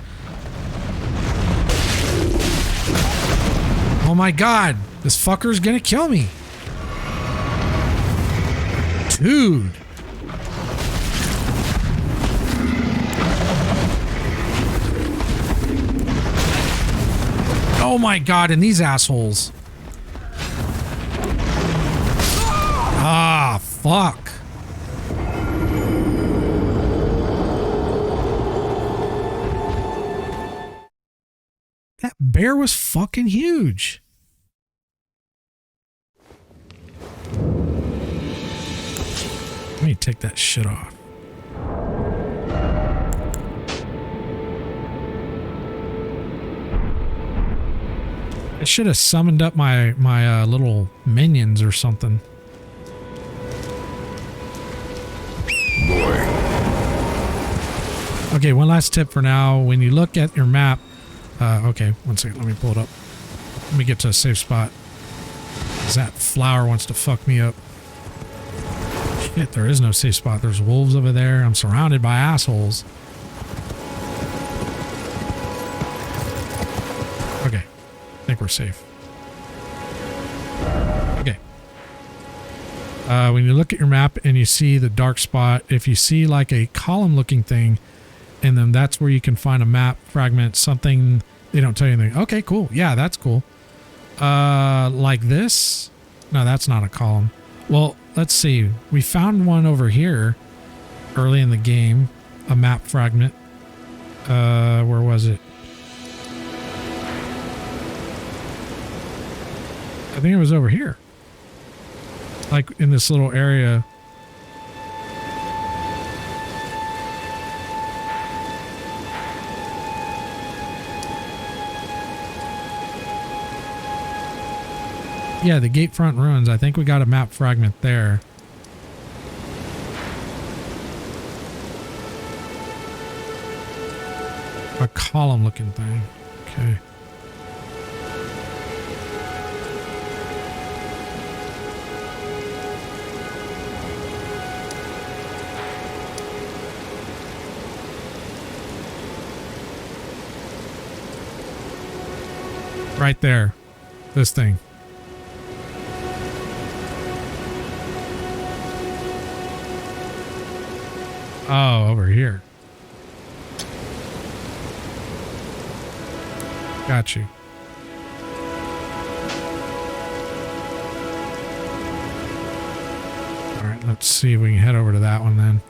Oh my god, this fucker's gonna kill me. Dude. Oh my god, and these assholes. Ah, fuck. That bear was fucking huge. Let me take that shit off. I should have summoned up my little minions or something. Boy. Okay, one last tip for now. When you look at your map, okay, one second. Let me pull it up. Let me get to a safe spot. 'Cause that flower wants to fuck me up. Shit, there is no safe spot. There's wolves over there. I'm surrounded by assholes. Okay. I think we're safe. Okay. When you look at your map and you see the dark spot, if you see like a column looking thing, and then that's where you can find a map fragment, something they don't tell you anything. Okay, cool. Yeah, that's cool. Like this? No, that's not a column. Well, let's see. We found one over here early in the game, a map fragment. Where was it? I think it was over here. Like in this little area. Yeah, the Gatefront Ruins. I think we got a map fragment there. A column looking thing. Okay. Right there. This thing. Oh, over here. Got you. All right, let's see if we can head over to that one then.